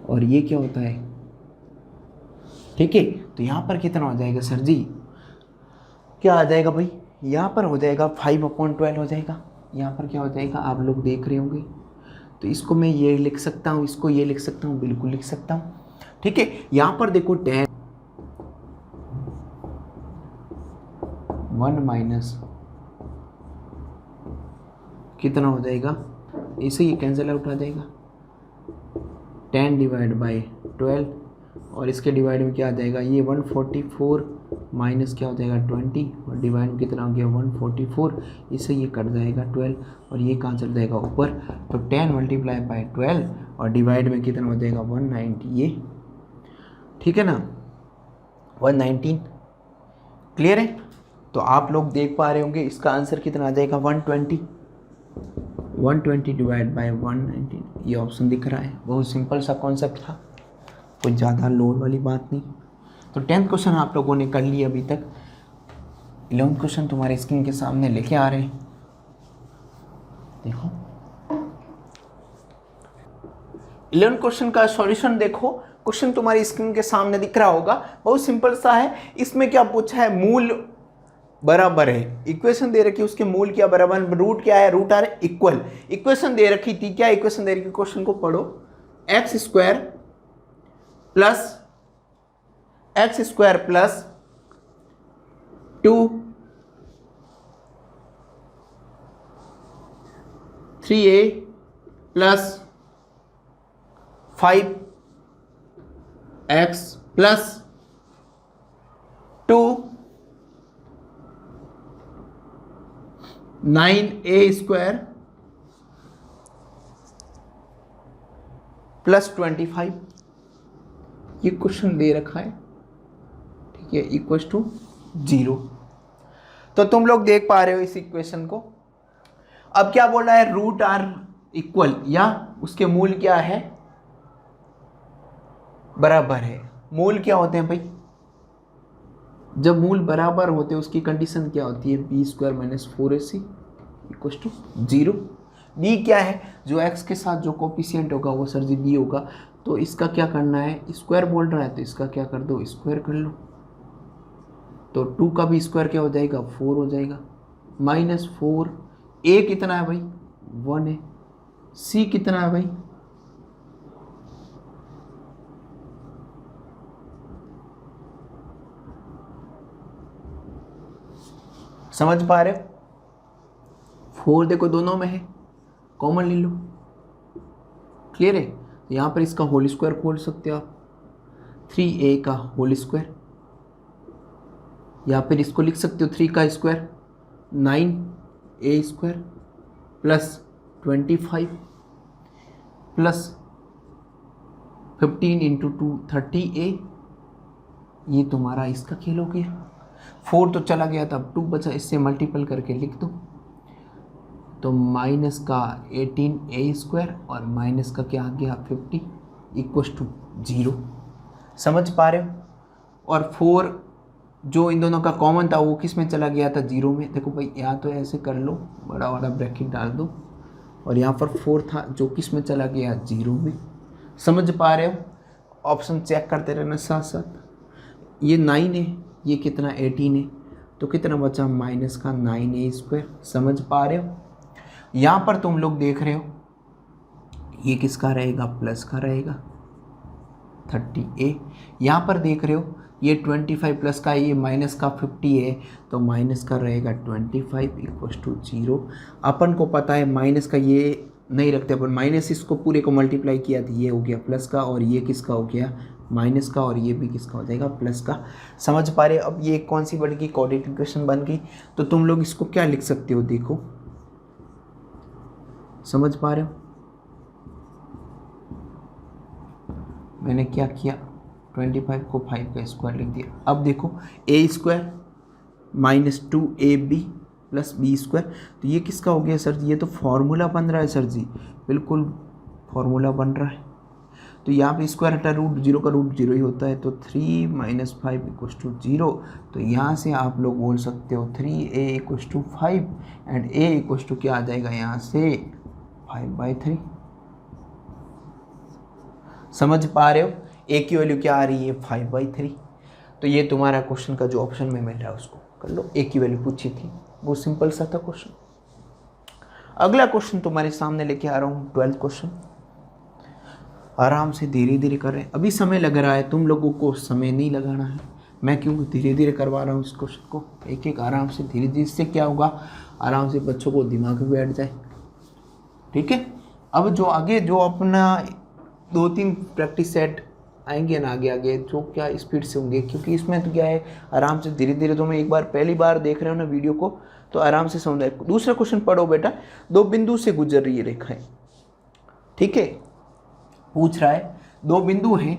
और ये क्या होता है, ठीक है। तो यहाँ पर कितना हो जाएगा सर जी, क्या आ जाएगा भाई, यहाँ पर हो जाएगा 5/12 हो जाएगा। यहाँ पर क्या हो जाएगा आप लोग देख रहे होंगे। तो इसको मैं ये लिख सकता हूँ, इसको ये लिख सकता हूँ, बिल्कुल लिख सकता हूँ, ठीक है। यहाँ पर देखो 10 1 माइनस कितना हो जाएगा, इसे ये कैंसिल आउट आ जाएगा 10 डिवाइड बाई 12, और इसके डिवाइड में क्या आ जाएगा, ये 144 माइनस क्या हो जाएगा 20, और डिवाइड में कितना हो गया 144, इससे ये कट जाएगा 12, और ये कहाँ चल जाएगा ऊपर। तो 10 मल्टीप्लाई बाई 12 और डिवाइड में कितना हो जाएगा 190, ये ठीक है ना, 119। क्लियर है। तो आप लोग देख पा रहे होंगे इसका आंसर कितना आ जाएगा 120 डिवाइड बाई 119, ये ऑप्शन दिख रहा है। बहुत सिंपल सा कॉन्सेप्ट था, कोई ज़्यादा लोड वाली बात नहीं। तो 10th क्वेश्चन आप लोगों ने कर लिया अभी तक। 11th क्वेश्चन तुम्हारे स्क्रीन के सामने लेके आ रहे हैं, देखो 11th क्वेश्चन का सॉल्यूशन देखो। क्वेश्चन तुम्हारी स्क्रीन के सामने दिख रहा होगा, बहुत सिंपल सा है। इसमें क्या पूछा है, मूल बराबर है, इक्वेशन दे रखी उसके मूल क्या बराबर, रूट क्या है, रूट आर इक्वल। इक्वेशन दे रखी थी, क्या इक्वेशन दे रखी, क्वेश्चन को पढ़ो, x square plus 2 3a plus 5x plus 2 9a square plus 25, ये क्वेश्चन दे रखा है, ठीक है, इक्वल्स टू 0। तो तुम लोग देख पा रहे हो इस इक्वेशन को। अब क्या बोल रहा है, रूट आर इक्वल या उसके मूल क्या है, बराबर है। मूल क्या होते हैं भाई, जब मूल बराबर होते हैं उसकी कंडीशन क्या होती है, b square minus 4ac equals to 0। B क्या है, जो एक्स के साथ जो कोफिशिएंट होगा वो सर जी बी होगा। तो इसका क्या करना है, स्क्वायर बोल रहा है तो इसका क्या कर दो, स्क्वायर कर लो। तो 2 का भी स्क्वायर क्या हो जाएगा, 4 हो जाएगा, माइनस 4। ए कितना है भाई, 1 है। सी कितना है भाई, समझ पा रहे हो, 4 देखो दोनों में है, कॉमन ले लो। क्लियर है। यहाँ पर इसका होल स्क्वायर खोल सकते हो आप, 3a का होल स्क्वायर, या फिर इसको लिख सकते हो 3 का square 9a square plus 25 plus 15 into 2 30a, ये तुम्हारा इसका खेल हो गया। 4 तो चला गया था, अब 2 बचा, इससे मल्टीपल करके लिख दो। तो माइनस का 18a स्क्वायर और माइनस का क्या आ गया 50 इक्वल्स टू 0। समझ पा रहे हो। और 4 जो इन दोनों का कॉमन था वो किस में चला गया था, 0 में। देखो भाई यहाँ तो ऐसे कर लो, बड़ा वाला ब्रैकेट डाल दो, और यहाँ पर 4 था जो किस में चला गया, 0 में। समझ पा रहे हो। ऑप्शन चेक करते रहना साथ साथ। ये 9 है, ये कितना 18 है, तो कितना बचा माइनस का 9a स्क्वायर। समझ पा रहे हो। यहाँ पर तुम लोग देख रहे हो ये किसका रहेगा, प्लस का रहेगा 30a। यहाँ पर देख रहे हो ये 25 प्लस का, ये माइनस का 50 है, तो माइनस का रहेगा 25 इक्वल्स टू 0। अपन को पता है माइनस का ये नहीं रखते अपन, माइनस इसको पूरे को मल्टीप्लाई किया तो ये हो गया प्लस का, और ये किसका हो गया माइनस का, और ये भी किसका हो जाएगा प्लस का। समझ पा रहे हो। अब ये कौन सी बन गई, क्वाड्रेटिक इक्वेशन बन गई। तो तुम लोग इसको क्या लिख सकते हो, देखो समझ पा रहे हो। मैंने क्या किया, 25 को 5 का स्क्वायर लिख दिया। अब देखो a square minus 2ab plus b square, तो ये किसका हो गया सर जी, ये तो फॉर्मूला बन रहा है सर जी, बिल्कुल फॉर्मूला बन रहा है। तो यहाँ पे स्क्वायर हटा रूट जीरो का रूट जीरो ही होता है, तो 3 - 5 = 0। तो यहाँ से आप लोग बोल सकते हो 3a = 5 एंड a क्या आ जाएगा यहाँ से 5/3। समझ पा रहे हो, a की वैल्यू क्या आ रही है 5/3। तो ये तुम्हारा क्वेश्चन का जो ऑप्शन में मिल रहा है उसको कर लो, a की वैल्यू पूछी थी, वो सिंपल सा था क्वेश्चन। अगला क्वेश्चन तुम्हारे सामने लेके आ रहा हूँ 12th क्वेश्चन। आराम से धीरे धीरे कर रहे हैं, अभी समय लग रहा है, तुम लोगों को समय नहीं लगाना है। मैं क्यों धीरे धीरे करवा रहा हूँ इस क्वेश्चन को, एक एक आराम से धीरे धीरे, इससे क्या होगा आराम से बच्चों को दिमाग में बैठ जाए। ठीक है, अब जो आगे जो अपना 2-3 प्रैक्टिस सेट आएंगे ना आगे आगे, जो क्या स्पीड से होंगे, क्योंकि इसमें तो क्या है आराम से धीरे धीरे, तो मैं एक बार पहली बार देख रहे हो ना वीडियो को तो आराम से समझ आए। दूसरा क्वेश्चन पढ़ो बेटा, 2 बिंदु से गुजर रही है रेखाएं। ठीक है, पूछ रहा है 2 बिंदु हैं,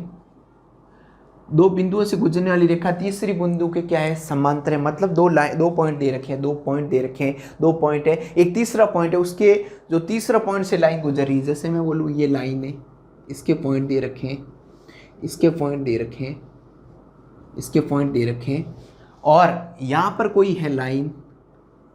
2 बिंदुओं से गुजरने वाली रेखा तीसरी बिंदु के क्या है समांतर है, मतलब 2 पॉइंट दे रखे हैं, 2 पॉइंट दे रखे हैं, 2 पॉइंट है, एक तीसरा पॉइंट है, उसके जो तीसरा पॉइंट से लाइन गुजर रही है। जैसे मैं बोलूँ ये लाइन है, इसके पॉइंट दे रखे हैं, इसके पॉइंट दे रखे हैं, इसके पॉइंट दे रखे हैं, और यहाँ पर कोई है लाइन,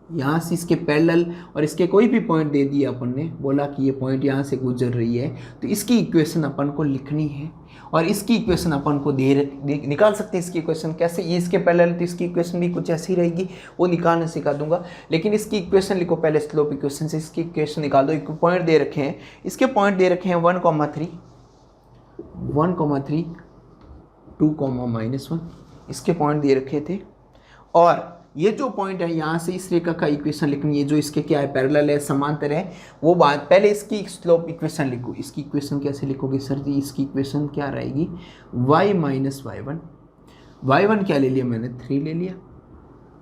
यहाँ से इसके पैरेलल और इसके कोई भी पॉइंट दे दिया अपन ने, बोला कि ये पॉइंट यहाँ से गुजर रही है, तो इसकी इक्वेशन अपन को लिखनी है। और इसकी इक्वेशन अपन को निकाल सकते हैं। इसकी इक्वेशन कैसे, ये इसके पैरेलल तो इसकी इक्वेशन भी कुछ ऐसी रहेगी, वो निकालना सिखा दूंगा। लेकिन इसकी इक्वेशन लिखो पहले, स्लोप इक्वेशन से इसकी इक्वेशन निकाल दो। एक पॉइंट दे रखे हैं, इसके पॉइंट दे रखे हैं 1,3, 1,3, 2,-1, इसके पॉइंट दे रखे थे। और ये जो पॉइंट है यहाँ से इस रेखा का इक्वेशन लिखनी है, जो इसके क्या है पैरेलल है, समांतर है, वो बात पहले इसकी स्लोप इक्वेशन लिखो। इसकी इक्वेशन कैसे लिखोगे सर जी, इसकी इक्वेशन क्या रहेगी y - y1, y1 क्या ले लिया मैंने 3 ले लिया,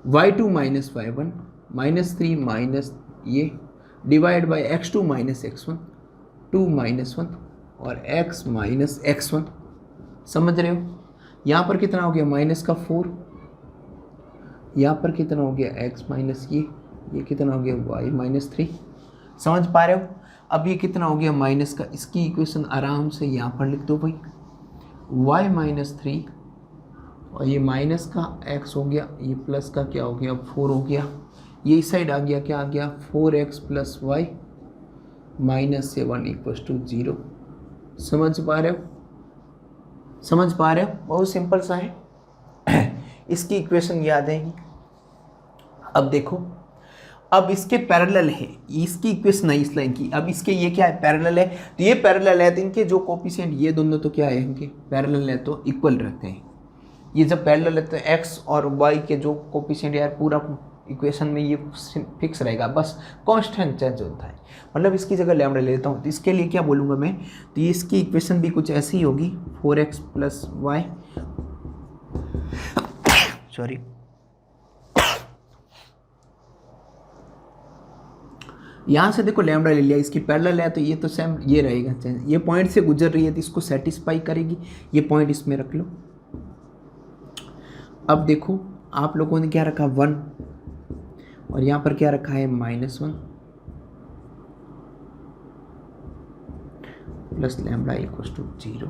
y2 - y1 -3 माइनस ये डिवाइड बाई x2 - x1, 2 - 1 और x - x1। समझ रहे हो, यहाँ पर कितना हो गया माइनस का 4, यहाँ पर कितना हो गया x माइनस ये कितना हो गया y - 3। समझ पा रहे हो, अब ये कितना हो गया माइनस का, इसकी इक्वेशन आराम से यहाँ पर लिख दो भाई, y - 3 और ये माइनस का x हो गया, ये प्लस का क्या हो गया 4 हो गया, ये इस साइड आ गया, क्या आ गया 4x + y -7 = 0। समझ पा रहे हो, समझ पा रहे हो, बहुत सिंपल सा है। इसकी इक्वेशन याद है। अब देखो, अब इसके पैरेलल है, इसकी इक्वेशन है इस लाइन की, अब इसके ये क्या है पैरेलल है, तो ये पैरेलल है, तो इनके जो कोफिशिएंट ये दोनों तो क्या है इनके पैरेलल है तो इक्वल रहते हैं। ये जब पैरेलल है तो x और y के जो कोफिशिएंट यार पूरा इक्वेशन में ये फिक्स रहेगा, बस कांस्टेंट चेंज होता है। मतलब इसकी जगह लैम्डा ले लेता हूँ, तो इसके लिए क्या बोलूँगा मैं, तो इसकी इक्वेशन भी कुछ ऐसी ही होगी 4x + y, सॉरी, यहाँ से देखो लैम्डा ले लिया, इसकी पैरेलल है तो ये तो सेम ये रहेगा, ये पॉइंट से गुजर रही है तो इसको सेटिस्फाई करेगी, ये पॉइंट इसमें रख लो। अब देखो आप लोगों ने क्या रखा 1 और यहाँ पर क्या रखा है -1 प्लस लैम्डा = 0।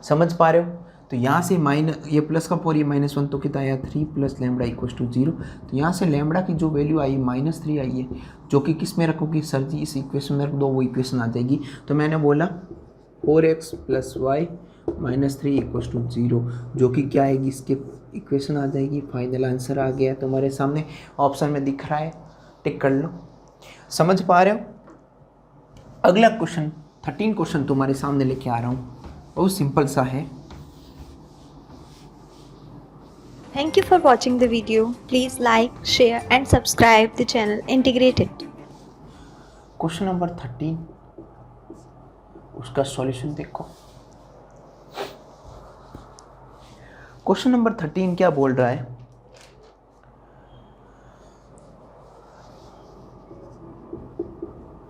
समझ पा रहे हो, तो यहाँ से ये प्लस का 4 ये -1 तो कितना आया 3 प्लस लैम्डा = 0। तो यहाँ से लैम्डा की जो वैल्यू आई -3 आई है, जो कि किस में रखोगी सर जी, इस इक्वेशन में रख दो, वो इक्वेशन आ जाएगी। तो मैंने बोला 4x + y -3 = 0, जो कि क्या आएगी इसके इक्वेशन आ जाएगी। फाइनल आंसर आ गया तुम्हारे सामने, ऑप्शन में दिख रहा है, टिक कर लो। समझ पा रहे हो। अगला क्वेश्चन 13 क्वेश्चन तुम्हारे सामने लेके आ रहा हूँ, बहुत सिंपल सा है। Thank you for watching the video. Please like, share and subscribe the channel Integrated. Question number 13, उसका सॉल्यूशन देखो। क्वेश्चन नंबर 13 क्या बोल रहा है,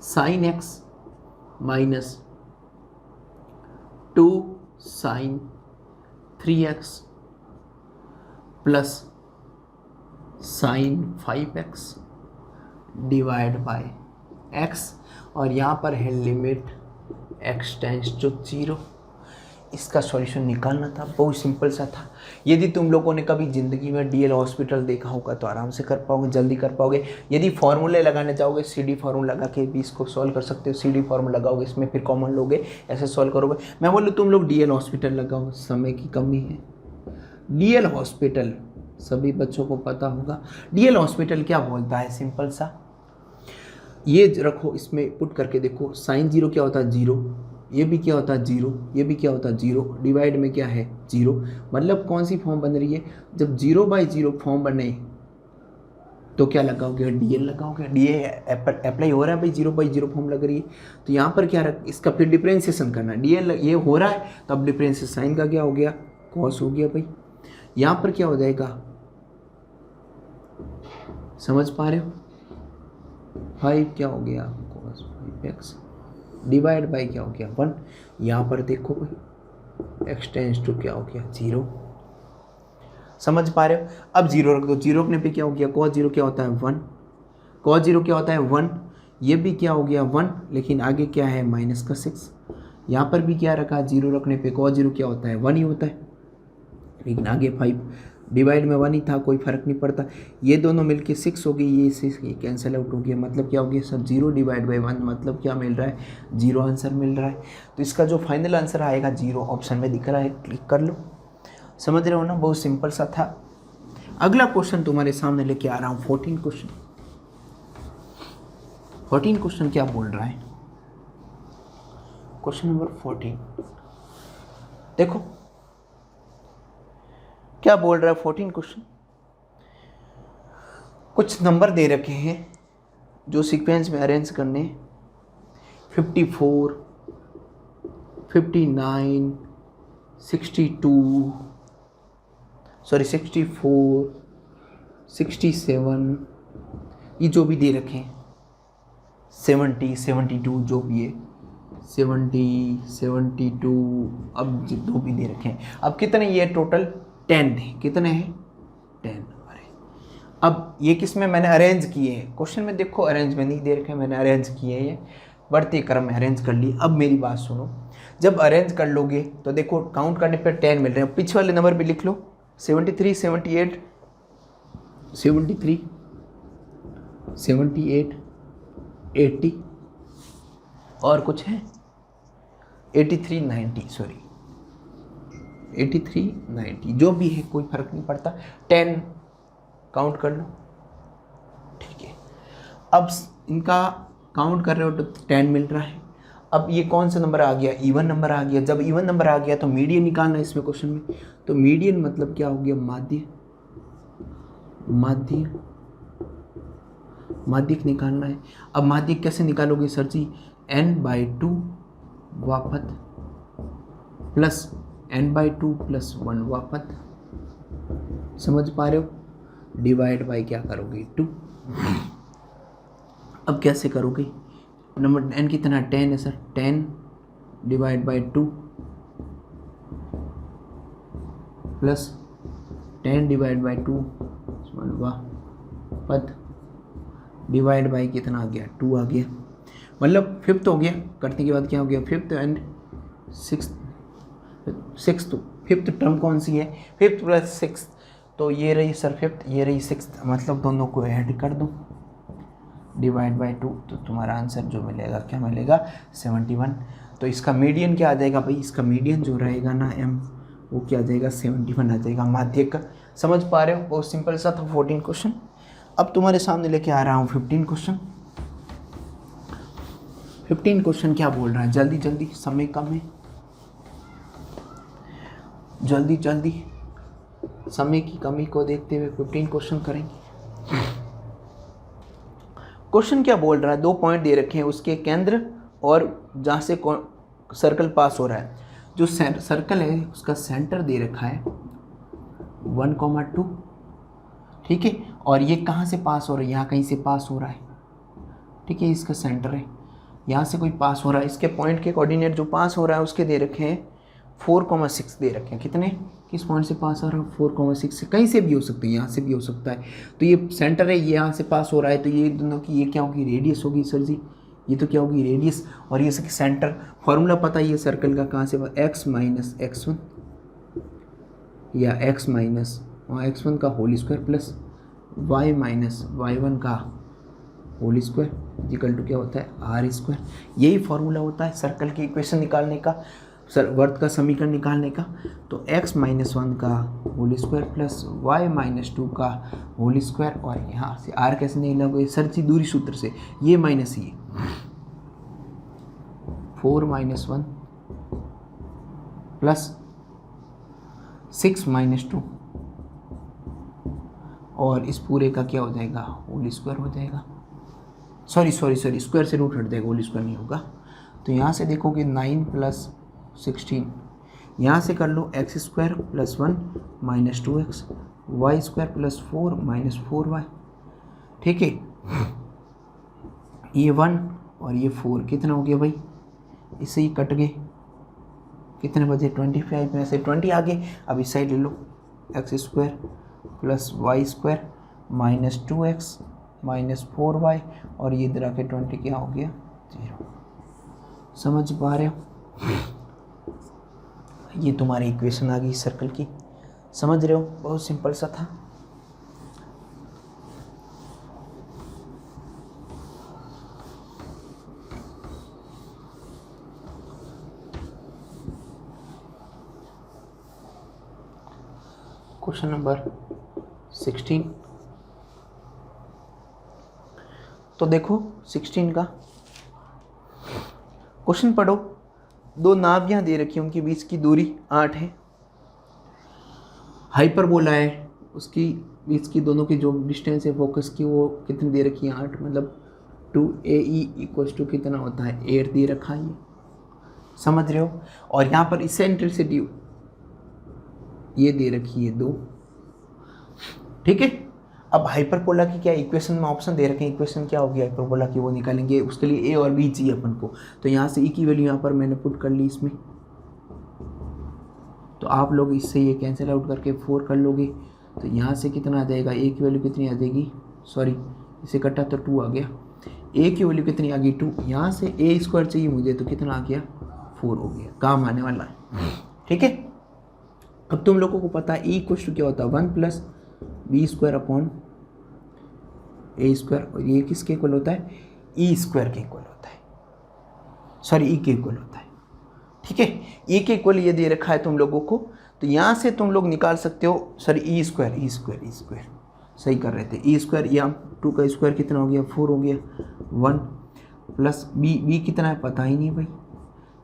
sin x - 2 sin 3x plus sin 5x divide by x, और यहाँ पर है लिमिट x टेंड्स टू 0। इसका सॉल्यूशन निकालना था, बहुत सिंपल सा था। यदि तुम लोगों ने कभी ज़िंदगी में डीएल हॉस्पिटल देखा होगा तो आराम से कर पाओगे, जल्दी कर पाओगे। यदि फॉर्मूले लगाने जाओगे CD फार्मूला लगा के भी इसको सॉल्व कर सकते हो। CD फार्मूला लगाओगे, इसमें फिर कॉमन लोगे, ऐसे सॉल्व करोगे। मैं बोलूँ तुम लोग डीएल हॉस्पिटल लगाओ, समय की कमी है। डीएल हॉस्पिटल सभी बच्चों को पता होगा। डीएल हॉस्पिटल क्या बोलता है, सिंपल सा, ये रखो, इसमें पुट करके देखो। साइन 0 क्या होता है 0, ये भी क्या होता है 0, ये भी क्या होता है 0, डिवाइड में क्या है 0। मतलब कौन सी फॉर्म बन रही है, जब 0/0 फॉर्म बने तो क्या लगाओगे, डीएल लगाओगे। डीएल अप्लाई हो रहा है भाई, 0/0 फॉर्म लग रही है, तो यहाँ पर क्या रख, इसका फिर डिफ्रेंशिएशन करना है। डीएल ये हो रहा है तो अब डिफ्रेंशिएशन साइन का क्या हो गया, कॉस हो गया भाई। यहाँ पर क्या हो जाएगा, समझ पा रहे हो, 5 क्या हो गया cos 5x डिवाइड बाई क्या हो गया 1। यहाँ पर देखो भाई x टेंड्स टू क्या हो गया 0, समझ पा रहे हो। अब 0 रख दो, 0 रखने पे क्या हो गया, cos 0 क्या होता है 1, cos 0 क्या होता है 1, ये भी क्या हो गया 1, लेकिन आगे क्या है -6। यहाँ पर भी क्या रखा, 0 रखने पे cos 0 क्या होता है 1 ही होता है, लेकिन आगे 5, डिवाइड में 1 ही था, कोई फर्क नहीं पड़ता। ये दोनों मिलके 6 हो गई, ये 6 कैंसिल आउट हो गया। मतलब क्या हो गया सर, 0 डिवाइड बाई 1, मतलब क्या मिल रहा है 0 आंसर मिल रहा है। तो इसका जो फाइनल आंसर आएगा 0 ऑप्शन में दिख रहा है, क्लिक कर लो। समझ रहे हो ना, बहुत सिंपल सा था। अगला क्वेश्चन तुम्हारे सामने लेके आ रहा हूँ, 14 क्वेश्चन। 14 क्वेश्चन क्या बोल रहा है, क्वेश्चन नंबर 14 देखो क्या बोल रहा है। 14 क्वेश्चन, कुछ नंबर दे रखे हैं जो सीक्वेंस में अरेंज करने, 54, 59, 62, सॉरी 64, 67, ये जो भी दे रखे हैं, 70, 72 जो भी है, 70, 72, अब जो भी दे रखे हैं। अब कितने ये टोटल 10 थे, कितने हैं 10। अरे अब ये किस में मैंने अरेंज किए हैं, क्वेश्चन में देखो अरेंज में नहीं दे रखे, मैंने अरेंज किए हैं, ये बढ़ते क्रम में अरेंज कर लिए। अब मेरी बात सुनो, जब अरेंज कर लोगे तो देखो काउंट करने पर 10 मिल रहे हैं, पीछे वाले नंबर भी लिख लो, 73, 78, 73, 78, 80 और कुछ है 83, 90, सॉरी 83, 90 जो भी है कोई फर्क नहीं पड़ता, 10 काउंट कर लो, ठीक है। अब इनका काउंट कर रहे हो तो 10 मिल रहा है। अब ये कौन सा नंबर आ गया, इवन नंबर आ गया। जब इवन नंबर आ गया तो मीडियन निकालना है इसमें क्वेश्चन में, तो मीडियन मतलब क्या हो गया, माध्य, माध्य, माध्यिक निकालना है। अब माध्यिक कैसे निकालोगे सर जी, n/2 वापत प्लस n/2 + 1 वापत, समझ पा रहे हो, डिवाइड बाई क्या करोगे 2। अब कैसे करोगे, नंबर n कितना 10 है sir, 10 divide by 2 plus 10 divide by 2 वापत डिवाइड बाई कितना आ गया 2 आ गया, मतलब 5th हो गया। करने के बाद क्या हो गया 5th and 6th, 5th term कौन सी है, 5th + 6th, तो ये रही सर 5th, ये रही 6th, मतलब दोनों को ऐड कर दो, डिवाइड बाई 2, तो तुम्हारा आंसर जो मिलेगा क्या मिलेगा 71। तो इसका मीडियन क्या आ जाएगा भाई, इसका मीडियन जो रहेगा ना m, वो क्या आ जाएगा 71 आ जाएगा माध्यिक का। समझ पा रहे हो, बहुत सिंपल सा था 14 क्वेश्चन। अब तुम्हारे सामने लेके आ रहा हूँ 15 क्वेश्चन। 15 क्वेश्चन क्या बोल रहा है, जल्दी जल्दी, समय कम है, जल्दी जल्दी, समय की कमी को देखते हुए 15 क्वेश्चन करेंगे। क्वेश्चन क्या बोल रहा है, 2 पॉइंट दे रखे हैं, उसके केंद्र और जहाँ से सर्कल पास हो रहा है, जो सर्कल है उसका सेंटर दे रखा है 1,2, ठीक है, और ये कहाँ से पास हो रहा है, यहाँ कहीं से पास हो रहा है, ठीक है, इसका सेंटर है, यहाँ से कोई पास हो रहा है, इसके पॉइंट के कोऑर्डिनेट जो पास हो रहा है उसके दे रखे हैं 4,6 दे रखे हैं। कितने, किस पॉइंट से पास आ रहा है 4,6 से, कहीं से भी हो सकता है, यहाँ से भी हो सकता है। तो ये सेंटर है, ये यहाँ से पास हो रहा है, तो ये दोनों की ये क्या होगी, रेडियस होगी सर जी, ये तो क्या होगी रेडियस, और ये सेंटर। फॉर्मूला पता है ये सर्कल का कहाँ से, x माइनस x1 या x माइनस x1 का whole square plus y minus y1 का होल स्क्वायर इक्वल टू क्या होता है आर स्क्वायर। यही फॉर्मूला होता है सर्कल की इक्वेशन निकालने का, वर्त का समीकरण निकालने का। तो x माइनस 1 का whole square plus y minus 2 का होल स्क्वायर, और यहाँ से r कैसे नहीं लगे सर जी, दूरी सूत्र से, ये माइनस ये 4 माइनस 1 प्लस 6 माइनस 2, और इस पूरे का क्या हो जाएगा होल स्क्वायर हो जाएगा। सॉरी स्क्वायर से रूट हट जाएगा, होल स्क्वायर नहीं होगा। तो यहाँ से देखोगे 9 प्लस 16, यहाँ से कर लो x square plus 1 minus 2x, y square plus 4 minus 4y। ठीक है, ये 1 और ये 4 कितना हो गया भाई, इससे ही कट गए, कितने बजे 25 में से 20 आ गए। अब इस साइड ले लो x square plus y square minus 2x minus 4y, और ये इधर आके 20 क्या हो गया 0। समझ पा रहे हो, ये तुम्हारी इक्वेशन आ गई सर्कल की। समझ रहे हो, बहुत सिंपल सा था। Question number 16। तो देखो 16 का क्वेश्चन पढ़ो। दो नाभियां दे रखी हैं, उनके बीच की दूरी 8 है। हाइपरबोला है, उसकी बीच की दोनों की जो डिस्टेंस है फोकस की वो कितनी दे रखी है 8, मतलब 2AE इक्वल्स टू कितना होता है 8 दे रखा है। ये समझ रहे हो। और यहाँ पर इसेंट्रिसिटी ये दे रखी है 2। ठीक है, अब हाइपरबोला की क्या इक्वेशन में ऑप्शन दे रखे हैं, इक्वेशन क्या होगी हाइपरबोला की वो निकालेंगे। उसके लिए ए और बी चाहिए अपन को। तो यहाँ से ई की वैल्यू यहाँ पर मैंने पुट कर ली इसमें, तो आप लोग इससे ये कैंसिल आउट करके 4 कर लोगे। तो यहाँ से कितना आ जाएगा, ए की वैल्यू कितनी आ जाएगी, सॉरी इसे कटा तो 2 आ गया। ए की वैल्यू कितनी आ गई 2, यहाँ से ए स्क्वायर चाहिए मुझे, तो कितना आ गया 4 हो गया, काम आने वाला है। ठीक है, अब तुम लोगों को पता है ई इक्वल्स टू क्या होता है 1 plus b square upon a square, और ये किसके इक्वल होता है ई स्क्वायर के इक्वल होता है, सॉरी ई के इक्वल होता है। ठीक है, ई के इक्वल ये दे रखा है तुम लोगों को। तो यहाँ से तुम लोग निकाल सकते हो, सॉरी ई स्क्वायर सही कर रहे थे। ई स्क्वायर या 2 का स्क्वायर कितना हो गया 4 हो गया, 1 प्लस बी कितना है पता ही नहीं भाई।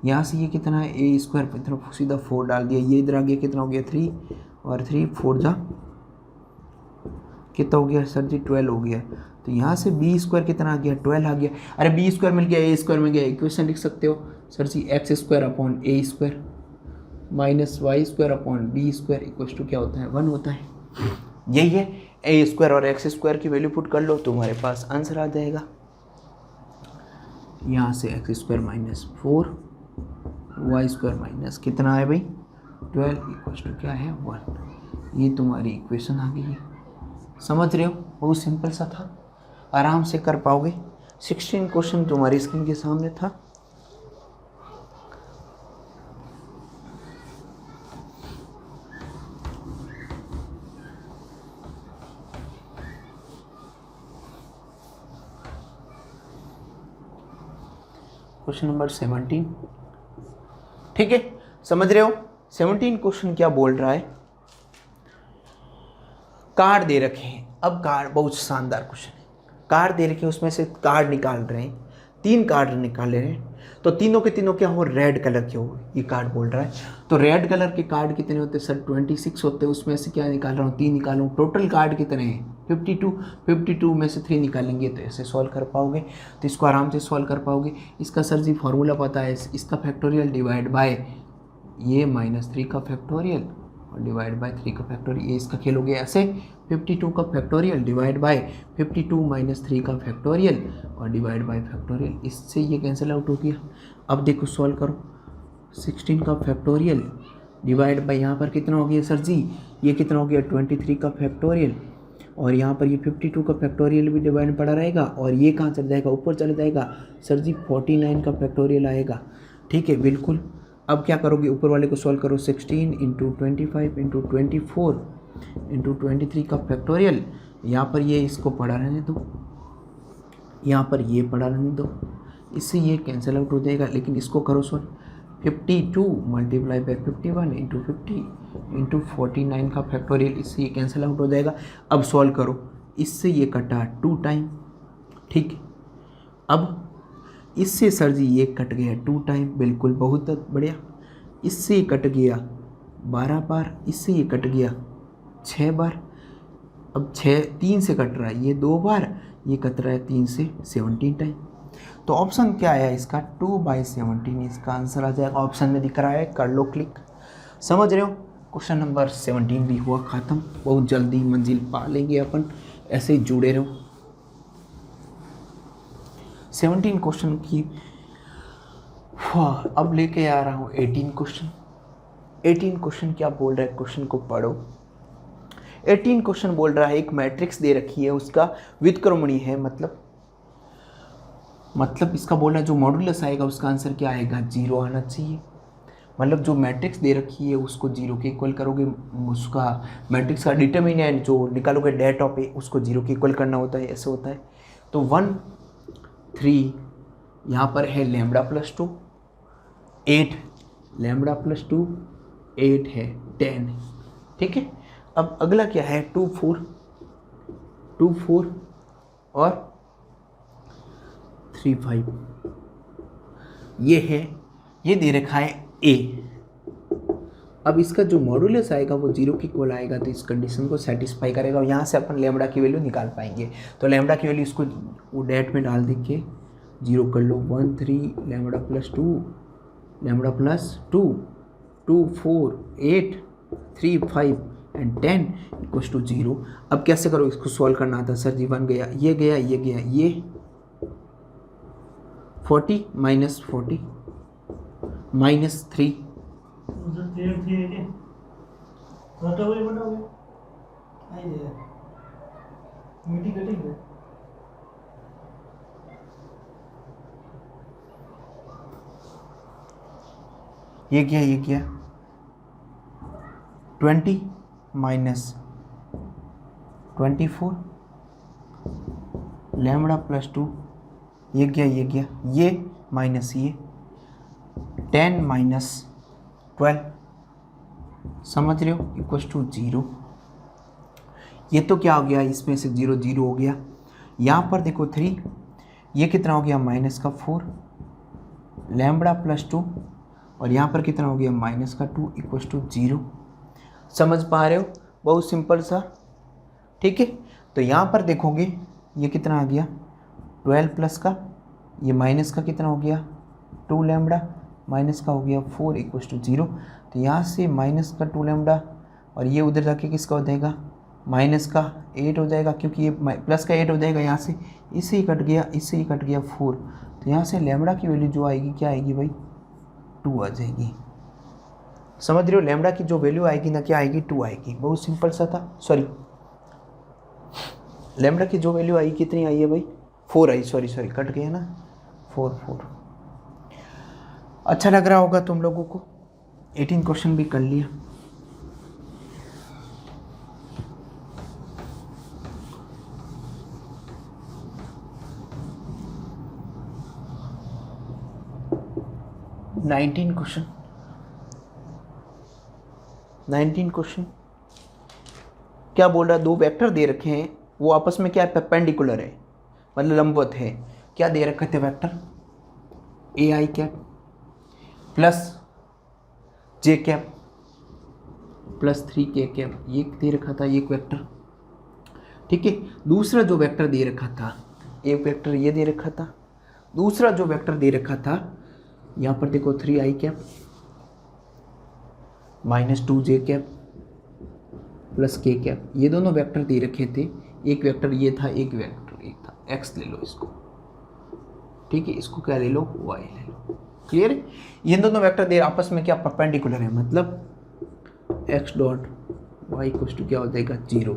यहाँ से ये कितना है ए स्क्वायर पर तरफ सीधा 4 डाल दिया, ये इधर आ गया कितना हो गया 3, और 3 4 जा कितना हो गया सर जी 12 हो गया। तो यहाँ से बी स्क्वायर कितना आ गया 12 आ गया। अरे बी स्क्वायर मिल गया, ए स्क्वायर मिल गया, इक्वेशन लिख सकते हो sir ji x square upon a square minus y square upon b square equal to क्या होता है 1 होता है। यही है, ए स्क्वायर और एक्स स्क्वायर की वैल्यू पुट कर लो, तुम्हारे पास आंसर आ जाएगा। यहाँ से x square minus 4 y square minus कितना है भाई 12 इक्वल टू क्या है 1। ये तुम्हारी इक्वेशन आ गई है। समझ रहे हो, बहुत सिंपल सा था, आराम से कर पाओगे। 16 क्वेश्चन तुम्हारी स्क्रीन के सामने था। Question number 17। ठीक है, समझ रहे हो 17 क्वेश्चन क्या बोल रहा है। कार्ड दे रखे हैं, अब कार्ड बहुत शानदार क्वेश्चन है। कार्ड दे रखे हैं, उसमें से कार्ड निकाल रहे हैं, 3 कार्ड निकाले हैं, तो तीनों के तीनों क्या हो रेड कलर के हो, ये कार्ड बोल रहा है। तो रेड कलर के कार्ड कितने होते हैं सर 26 होते हैं, उसमें से क्या निकाल रहा हूँ 3 निकाल रहा हूँ। टोटल कार्ड कितने हैं 52 में से 3 निकालेंगे तो ऐसे सॉल्व कर पाओगे। तो इसको आराम से सॉल्व कर पाओगे। इसका सर जी फॉर्मूला पता है, इसका फैक्टोरियल डिवाइड बाय ये -3 का फैक्टोरियल और डिवाइड बाय 3 का फैक्टोरियल। ये इसका खेलोगे ऐसे 52 का फैक्टोरियल डिवाइड बाय 52 - 3 का फैक्टोरियल और डिवाइड बाय फैक्टोरियल। इससे ये कैंसिल आउट हो गया। अब देखो सॉल्व करो, 16 का फैक्टोरियल डिवाइड बाय यहाँ पर कितना हो गया सर जी, ये कितना हो गया 23 का फैक्टोरियल और यहाँ पर ये 52 का फैक्टोरियल भी डिवाइड पड़ा रहेगा और ये कहाँ चला जाएगा, ऊपर चला जाएगा। सर जी 49 का फैक्टोरियल आएगा। ठीक है, बिल्कुल। अब क्या करोगे, ऊपर वाले को सॉल्व करो। 16 इंटू 25 इंटू 24 इंटू 23 का फैक्टोरियल। यहाँ पर ये इसको पढ़ा रहने दो, यहाँ पर ये पढ़ा रहने दो, इससे ये कैंसिल आउट हो जाएगा। लेकिन इसको करो solve. 52 multiply by 51 into 50 into 49 का फैक्टोरियल, इससे ये कैंसिल आउट हो जाएगा। अब सॉल्व करो, इससे ये कटा 2 टाइम। ठीक है, अब इससे सर जी ये कट गया 2 टाइम, बिल्कुल बहुत बढ़िया। इससे ये कट गया 12 बार, इससे ये कट गया 6 बार। अब 3 से कट रहा है, ये 2 बार, ये कट रहा है 3 से 17 टाइम। तो ऑप्शन क्या आया इसका, 2/17 इसका आंसर आ जाएगा। ऑप्शन में दिख रहा है, कर लो क्लिक। समझ रहे हो, क्वेश्चन नंबर 17 भी हुआ ख़त्म। बहुत जल्दी मंजिल पा लेंगे अपन, ऐसे ही जुड़े रहो। 17 क्वेश्चन की अब लेके आ रहा हूँ 18 क्वेश्चन। 18 क्वेश्चन क्या बोल रहा है, क्वेश्चन को पढ़ो। 18 क्वेश्चन बोल रहा है एक मैट्रिक्स दे रखी है, उसका व्युत्क्रमणीय है, मतलब इसका बोलना जो मॉडुलस आएगा उसका आंसर क्या आएगा, 0 आना चाहिए। मतलब जो मैट्रिक्स दे रखी है उसको 0 के इक्वल करोगे, उसका मैट्रिक्स का डिटर्मिनेंट जो निकालोगे डेट ऑफ ए उसको 0 के इक्वल करना होता है, ऐसे होता है। तो 1 3 यहाँ पर है लैम्बडा प्लस 2 8, लैम्बडा प्लस 2 8 है 10। ठीक है, अब अगला क्या है 2 4 और 3 5, ये है, ये दे रखा है ए। अब इसका जो मॉडुलस आएगा वो 0 के इक्वल आएगा, तो इस कंडीशन को सेटिस्फाई करेगा और यहाँ से अपन लैम्बडा की वैल्यू निकाल पाएंगे। तो लैम्बडा की वैल्यू इसको वो डेट में डाल देके 0 कर लो। 1 3 lambda plus 2 lambda plus 2 2 4 8 3 5 and 10 equals to 0। अब कैसे करो, इसको सॉल्व करना आता सर जी। 1 गया, ये गया, ये गया, ये 40 माइनस 40 माइनस 3 ये क्या 20 माइनस 24 लैम्बडा प्लस 2, ये गया ये माइनस ये 10 माइनस 12, समझ रहे हो, इक्वल्स टू 0। ये तो क्या हो गया, इसमें से 0 0 हो गया। यहाँ पर देखो 3, ये कितना हो गया माइनस का 4 लैम्बडा प्लस 2, और यहाँ पर कितना हो गया माइनस का 2 इक्वल्स टू 0। समझ पा रहे हो, बहुत सिंपल सा। ठीक है, तो यहाँ पर देखोगे ये कितना आ गया 12 प्लस का, ये माइनस का कितना हो गया 2 लैम्बडा, माइनस का हो गया 4 इक्वल्स टू 0। तो यहाँ से माइनस का 2 लैम्बडा और ये उधर जाके किसका हो जाएगा माइनस का 8 हो जाएगा, क्योंकि ये प्लस का 8 हो जाएगा यहाँ से, इससे ही कट गया, इससे ही कट गया 4। तो यहाँ से लैम्बडा की वैल्यू जो आएगी क्या आएगी भाई 2 आ जाएगी। समझ रहे हो, लैम्बडा की जो वैल्यू आएगी ना क्या आएगी 2 आएगी। बहुत सिंपल सा था। सॉरी, लैम्बडा की जो वैल्यू आई कितनी आई है भाई 4 आई, सॉरी कट गया ना 4। अच्छा लग रहा होगा तुम लोगों को, 18 क्वेश्चन भी कर लिया। नाइनटीन क्वेश्चन क्या बोल रहा है, 2 वेक्टर दे रखे हैं, वो आपस में क्या है परपेंडिकुलर है, मतलब लंबवत है। क्या दे रखे थे वेक्टर, ए आई कैप प्लस जे कैप प्लस 3k कैप, ये दे रखा था एक वेक्टर। ठीक है, दूसरा जो वेक्टर दे रखा था, एक वेक्टर ये दे रखा था, दूसरा जो वेक्टर दे रखा था यहाँ पर देखो 3i cap minus 2j cap plus k cap, ये दोनों वेक्टर दे रखे थे। एक वेक्टर ये था, एक वेक्टर एक था, x ले लो इसको। ठीक है, इसको क्या ले लो y ले लो। क्लियर है, ये दोनों वेक्टर दे आपस में क्या परपेंडिकुलर है, मतलब x dot y equals to क्या हो जाएगा 0।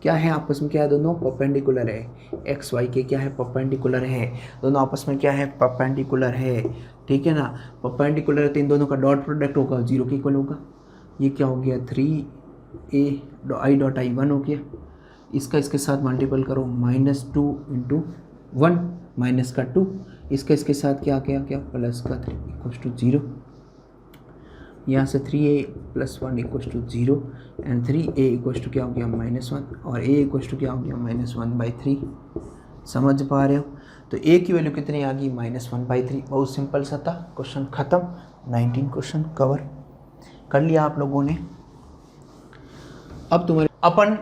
क्या है आपस में, क्या है, दोनों परपेंडिकुलर है, एक्स वाई के क्या है, परपेंडिकुलर है, दोनों आपस में क्या है, परपेंडिकुलर है, ठीक है ना। परपेंडिकुलर है तो इन दोनों का डॉट प्रोडक्ट होगा 0 के इक्वल होगा। ये क्या हो गया, 3a आई डॉट आई 1 हो गया, इसका इसके साथ मल्टीपल करो, -2 × 1 माइनस का 2, इसका इसके साथ क्या क्या क्या प्लस का 3 = 0, यहाँ से 3a + 1 = 0 एंड 3a = क्या हो गया, -1, और a = क्या हो गया, -1/3। समझ पा रहे हो। तो a की वैल्यू कितनी आ गई, -1/3। बहुत सिंपल सा था, क्वेश्चन ख़त्म। 19 क्वेश्चन कवर कर लिया आप लोगों ने। अब तुम्हारे अपन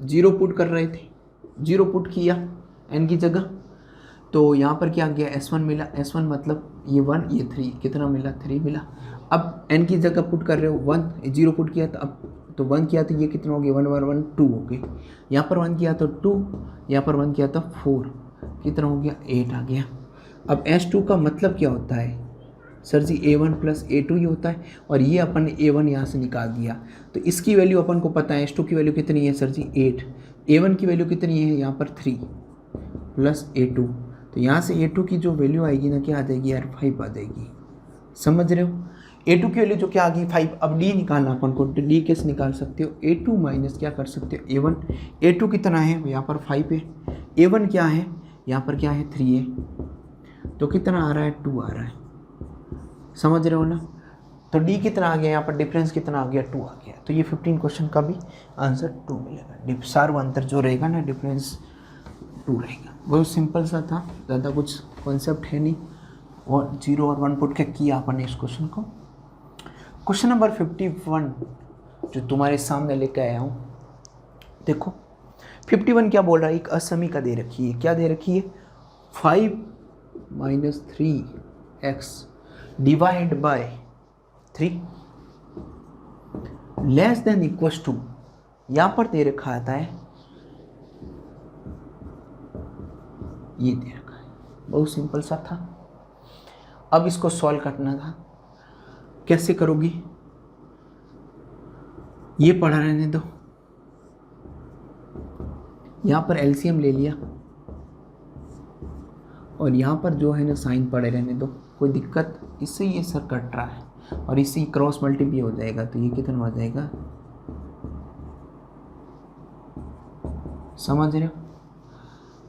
0 पुट कर रहे थे, 0 पुट किया n की जगह, तो यहाँ पर क्या गया, S1 मिला, S1 मतलब ये 1 ये 3, कितना मिला, 3 मिला। अब n की जगह पुट कर रहे हो 1, 0 पुट किया तो अब तो 1 किया तो ये कितना हो गया, 1 1 1 2 हो गए। यहाँ पर 1 किया तो 2, यहाँ पर 1 किया तो 4, कितना हो गया, 8 आ गया। अब S2 का मतलब क्या होता है सर जी, A1 + A2 ही होता है, और ये अपन ने A1 यहाँ से निकाल दिया, तो इसकी वैल्यू अपन को पता है, S2 की वैल्यू कितनी है सर जी, 8, A1 की वैल्यू कितनी है यहाँ पर 3 + A2, तो यहाँ से A2 की जो वैल्यू आएगी ना, क्या आ जाएगी यार, 5 आ जाएगी। समझ रहे हो। A2 की वैल्यू जो क्या आ गई, 5। अब D निकालना अपन को, तो D कैसे निकाल सकते हो, A2 माइनस क्या कर सकते हो, A1। A2 कितना है, यहाँ पर 5 है, A1 क्या है, यहाँ पर क्या है, 3 है, तो कितना आ रहा है, 2 आ रहा है। समझ रहे हो ना। तो D कितना आ गया, यहाँ पर डिफरेंस कितना आ गया, 2 आ गया। तो ये 15 क्वेश्चन का भी आंसर 2 मिलेगा। सार्वअंतर जो रहेगा ना, डिफरेंस 2 रहेगा। बहुत सिंपल सा था, ज़्यादा कुछ कॉन्सेप्ट है नहीं, और 0 और 1 पुट के किया अपन ने इस क्वेश्चन को। क्वेश्चन नंबर 51 जो तुम्हारे सामने लेकर आया हूँ, देखो 51 क्या बोल रहा है, एक असमीका दे रखी है, क्या दे रखी है, 5 - 3x डिवाइड बाय 3 < यहाँ पर दे रखा आता है, ये दे रखा है। बहुत सिंपल सा था। अब इसको सॉल्व करना था, कैसे करोगी, ये पढ़ा रहने दो, यहाँ पर एलसीएम ले लिया, और यहाँ पर जो है ना साइन पड़े रहने दो, कोई दिक्कत, इससे ये सर कट रहा है और इससे क्रॉस मल्टी भी हो जाएगा, तो ये कितना हो जाएगा, समझ रहे हो।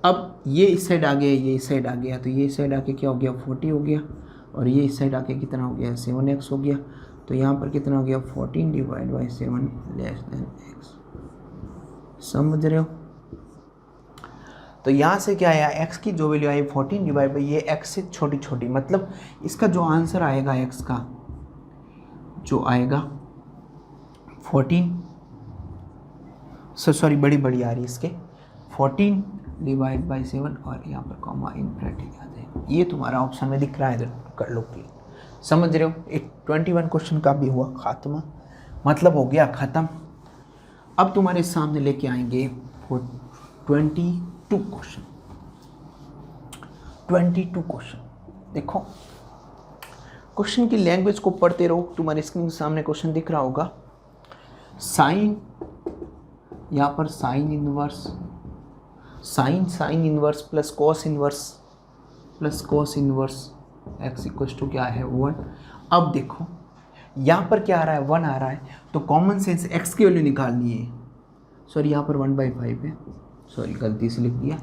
अब ये इस साइड आ गया, ये इस साइड आ गया, तो ये इस साइड आके क्या हो गया, 40 हो गया, और ये इस साइड आके कितना हो गया, 7x हो गया। तो यहाँ पर कितना हो गया, 14 / 7 < x। समझ रहे हो। तो यहाँ से क्या आया, x की जो वैल्यू आई 14 / ये x से छोटी छोटी, मतलब इसका जो आंसर आएगा x का जो आएगा 14, सॉरी बड़ी बड़ी आ रही है इसके, 14 / 7 और यहाँ पर कॉमा इनफिनिटी आ जाएगा। ये तुम्हारा ऑप्शन में दिख रहा है, इधर कर लो क्लिक। समझ रहे हो। एक 21 क्वेश्चन का भी हुआ खात्मा, मतलब हो गया ख़त्म। अब तुम्हारे सामने लेके आएंगे 22 क्वेश्चन। 22 क्वेश्चन देखो, क्वेश्चन की लैंग्वेज को पढ़ते रहो। तुम्हारे स्क्रीन के सामने क्वेश्चन दिख रहा होगा, साइन, यहाँ पर sine inverse plus cos inverse x equals to क्या है 1। अब देखो यहाँ पर क्या आ रहा है, 1 आ रहा है, तो कॉमन सेंस x की वैल्यू निकालनी है। सॉरी यहाँ पर 1/5 है, सॉरी गलती से लिख दिया।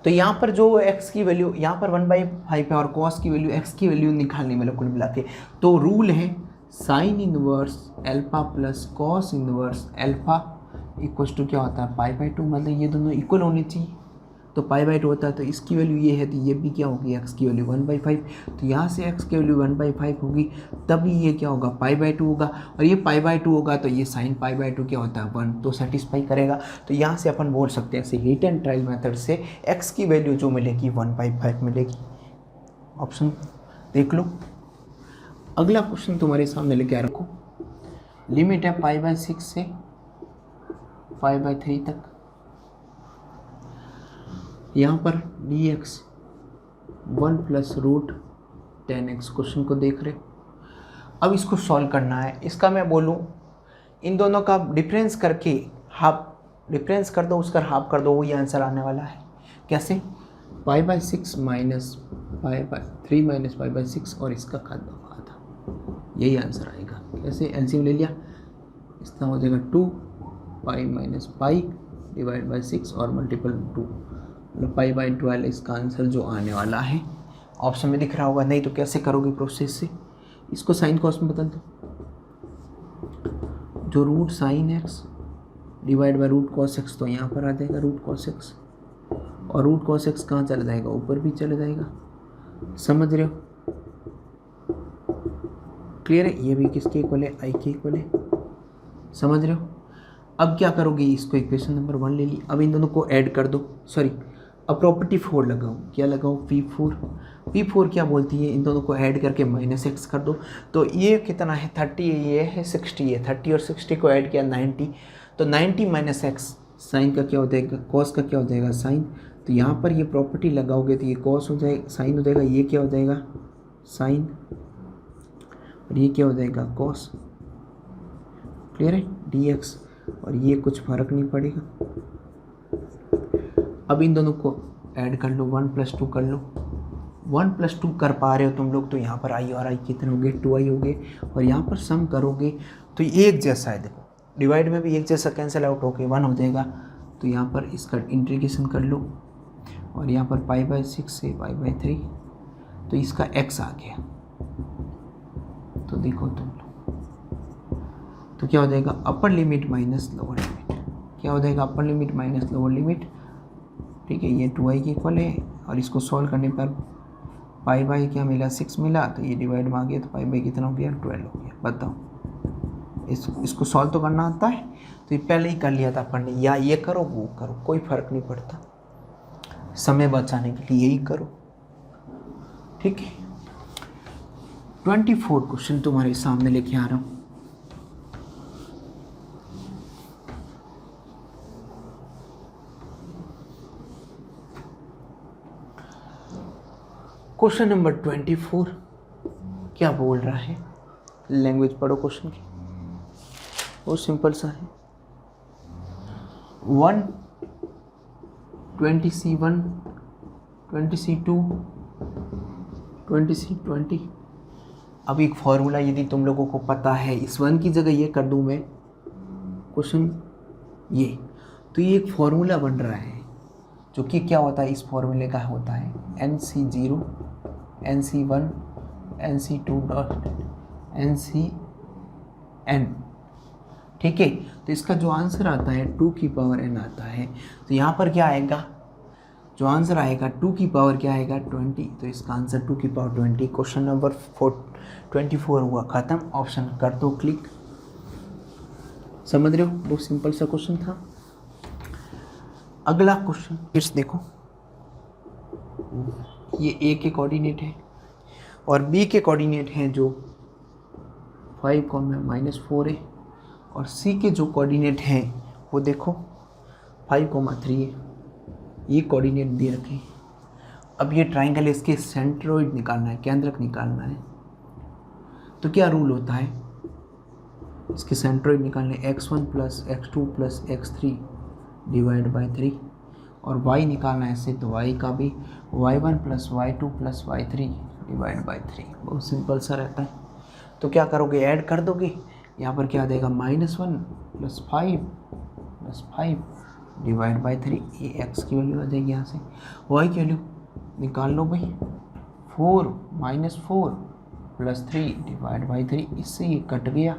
तो यहाँ पर जो x की वैल्यू यहाँ पर 1/5 है और cos की वैल्यू x की वैल्यू निकालनी, मतलब कुल मिला के। तो रूल है sine inverse alpha plus cos inverse alpha equals to क्या होता है π/2, मतलब ये दोनों इक्वल होने चाहिए, तो π/2 होता है। तो इसकी वैल्यू ये है, तो ये भी क्या होगी, x की वैल्यू 1/5। तो यहाँ से x की वैल्यू 1/5 होगी, तभी ये क्या होगा π/2 होगा, और ये π/2 होगा तो ये साइन π/2 क्या होता है 1, तो सेटिस्फाई करेगा। तो यहाँ से अपन बोल सकते हैं, हिट एंड ट्रायल मेथड से x की वैल्यू जो मिलेगी 1/5 मिलेगी। ऑप्शन देख लो। अगला क्वेश्चन तुम्हारे सामने लेके आ रखो, लिमिट है π/6 से 5/3 तक। यहाँ पर dx 1 + √10x क्वेश्चन को देख रहे हो। अब इसको सॉल्व करना है। इसका मैं बोलूँ इन दोनों का डिफरेंस करके हाफ डिफरेंस कर दो, उसका हाफ कर दो, वही आंसर आने वाला है। कैसे? π/6 माइनस π/3 माइनस π/6 और इसका आधा, यही आंसर आएगा। कैसे? एलसीएम ले लिया, इसका हो जाएगा 2 pi minus pi divide by 6 और मल्टीपल 2, मतलब π/12 इसका आंसर जो आने वाला है। ऑप्शन में दिख रहा होगा, नहीं तो कैसे करोगे प्रोसेस से? इसको साइन कॉस में बदल दो, जो root sine x divide by root cos x, तो यहाँ पर आ जाएगा रूट कॉस एक्स, और रूट कॉस एक्स कहाँ चला जाएगा? ऊपर भी चला जाएगा। समझ रहे हो? क्लियर है? ये भी किसके इक्वल है? आई के इक्वल है। समझ रहे हो? अब क्या करोगे? इसको इक्वेशन नंबर 1 ले ली, अब इन दोनों को ऐड कर दो, सॉरी अब प्रॉपर्टी 4 लगाओ। क्या लगाओ? P4 क्या बोलती है? इन दोनों को ऐड करके -x कर दो, तो ये कितना है? 30 है, ये है 60 है, 30 और 60 को ऐड किया 90, तो 90 माइनस एक्स, साइन का क्या हो जाएगा? कॉस का क्या हो जाएगा? साइन। तो यहाँ पर ये प्रॉपर्टी लगाओगे तो ये कॉस हो जाएगा, साइन हो जाएगा, ये क्या हो जाएगा? साइन, और ये क्या हो जाएगा? कॉस। क्लियर है? dx, और ये कुछ फर्क नहीं पड़ेगा। अब इन दोनों को ऐड कर लो, 1 + 2 कर लो, 1 + 2 कर पा रहे हो तुम लोग, तो यहाँ पर i और i कितने हो गए? 2i हो गए, और यहाँ पर सम करोगे तो ये एक जैसा है। देखो डिवाइड में भी एक जैसा कैंसिल आउट होके 1 हो जाएगा, तो यहाँ पर इसका इंटीग्रेशन कर लो, और यहाँ पर π/6 से π/3, तो इसका x आ गया। तो देखो तुम लोग, तो क्या हो जाएगा? Upper limit minus lower limit, क्या हो जाएगा? Upper limit minus lower limit. ठीक है, ये 2i के इक्वल है, और इसको सॉल्व करने पर π/, क्या मिला? 6 मिला, तो ये डिवाइड में आ गया, तो π/, कितना हो गया? 12 हो गया। बताओ, इसको सॉल्व तो करना आता है, तो ये पहले ही कर लिया था अपन ने, या ये करो वो करो, कोई फ़र्क नहीं पड़ता, समय बचाने के लिए यही करो। ठीक है, 24 क्वेश्चन तुम्हारे सामने लेके आ रहा हूँ। क्वेश्चन नंबर 24 क्या बोल रहा है? लैंग्वेज पढ़ो क्वेश्चन की, बहुत सिंपल सा है। 1 20C1 20C2 20C20। अब एक फॉर्मूला यदि तुम लोगों को पता है, इस 1 की जगह ये कर दूं मैं क्वेश्चन ये, तो ये एक फॉर्मूला बन रहा है, जो कि क्या होता है? इस फॉर्मूले का होता है NC0 NC1 NC2 NCN। ठीक है, तो इसका जो आंसर आता है 2n आता है, तो यहाँ पर क्या आएगा? जो आंसर आएगा 2 क्या आएगा? 20, तो इसका आंसर 2 क्वेश्चन नंबर 24 हुआ ख़त्म। ऑप्शन कर दो क्लिक। समझ रहे हो? बहुत सिंपल सा क्वेश्चन था। अगला क्वेश्चन फिर से देखो, ये A के कोऑर्डिनेट है और B के कोऑर्डिनेट हैं जो 5, -4 है, और C के जो कोऑर्डिनेट हैं वो देखो 5, 3 है। ये कोऑर्डिनेट दे रखे। अब ये ट्राइंगल, इसके सेंट्रोइड निकालना है, केंद्रक निकालना है, तो क्या रूल होता है? इसके सेंट्रोइड निकालने x1 + x2 + x3 divide by 3, और y निकालना है ऐसे, तो y का भी y1 + y2 + y3 divide by 3। बहुत सिंपल सा रहता है। तो क्या करोगे? ऐड कर दोगे। यहाँ पर क्या आ जाएगा? -1 + 5 + 5 डिवाइड बाई 3। ये x की वैल्यू आ जाएगी, यहाँ से y की वैल्यू निकाल लो भाई, 4 -4 + 3 डिवाइड बाई 3। इससे ये कट गया,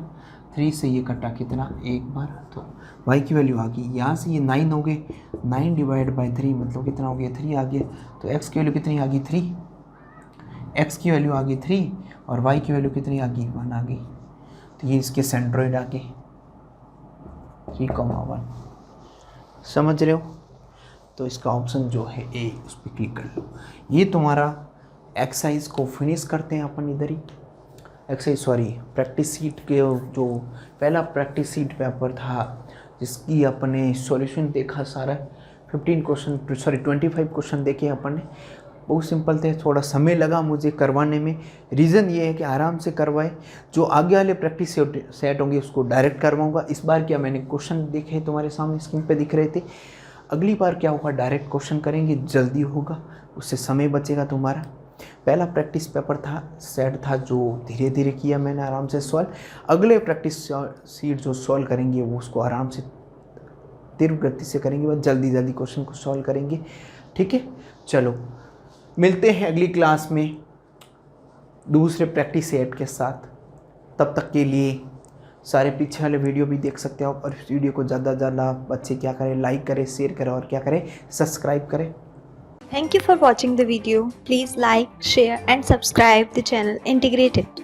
3 से ये कटा कितना? एक बार, तो y की वैल्यू आ गई। यहाँ से ये 9 हो गए, 9 डिवाइड बाई 3 मतलब कितना हो गया? 3 आ गया। तो x की वैल्यू कितनी आ गई? 3। x की वैल्यू आ गई 3 और y की वैल्यू कितनी आ गई? 1 आ गई। तो ये इसके सेंट्रोइड आ गए 3,1। समझ रहे हो? तो इसका ऑप्शन जो है ए, उस पर क्लिक कर लो। ये तुम्हारा एक्सरसाइज को फिनिश करते हैं अपन इधर ही। प्रैक्टिस सीट के जो पहला प्रैक्टिस सीट पेपर था, जिसकी अपने सॉल्यूशन देखा सारा 25 क्वेश्चन देखे अपन ने। बहुत सिंपल थे, थोड़ा समय लगा मुझे करवाने में। रीज़न ये है कि आराम से करवाए, जो आगे वाले प्रैक्टिस सेट होंगे उसको डायरेक्ट करवाऊंगा। इस बार क्या मैंने क्वेश्चन देखे तुम्हारे सामने स्क्रीन पे दिख रहे थे, अगली बार क्या होगा डायरेक्ट क्वेश्चन करेंगे, जल्दी होगा, उससे समय बचेगा तुम्हारा। पहला प्रैक्टिस पेपर था सेट था जो धीरे धीरे किया मैंने आराम से सॉल्व। अगले प्रैक्टिस सीट जो सॉल्व करेंगे वो उसको आराम से तीव्र गति से करेंगे, बस जल्दी जल्दी क्वेश्चन को सॉल्व करेंगे। ठीक है, चलो मिलते हैं अगली क्लास में दूसरे प्रैक्टिस सेट के साथ। तब तक के लिए सारे पीछे वाले वीडियो भी देख सकते हो, और इस वीडियो को ज़्यादा से ज़्यादा बच्चे क्या करें, लाइक करें, शेयर करें, और क्या करें, सब्सक्राइब करें। Thank you for watching the video. Please like, share and subscribe the channel Integrated.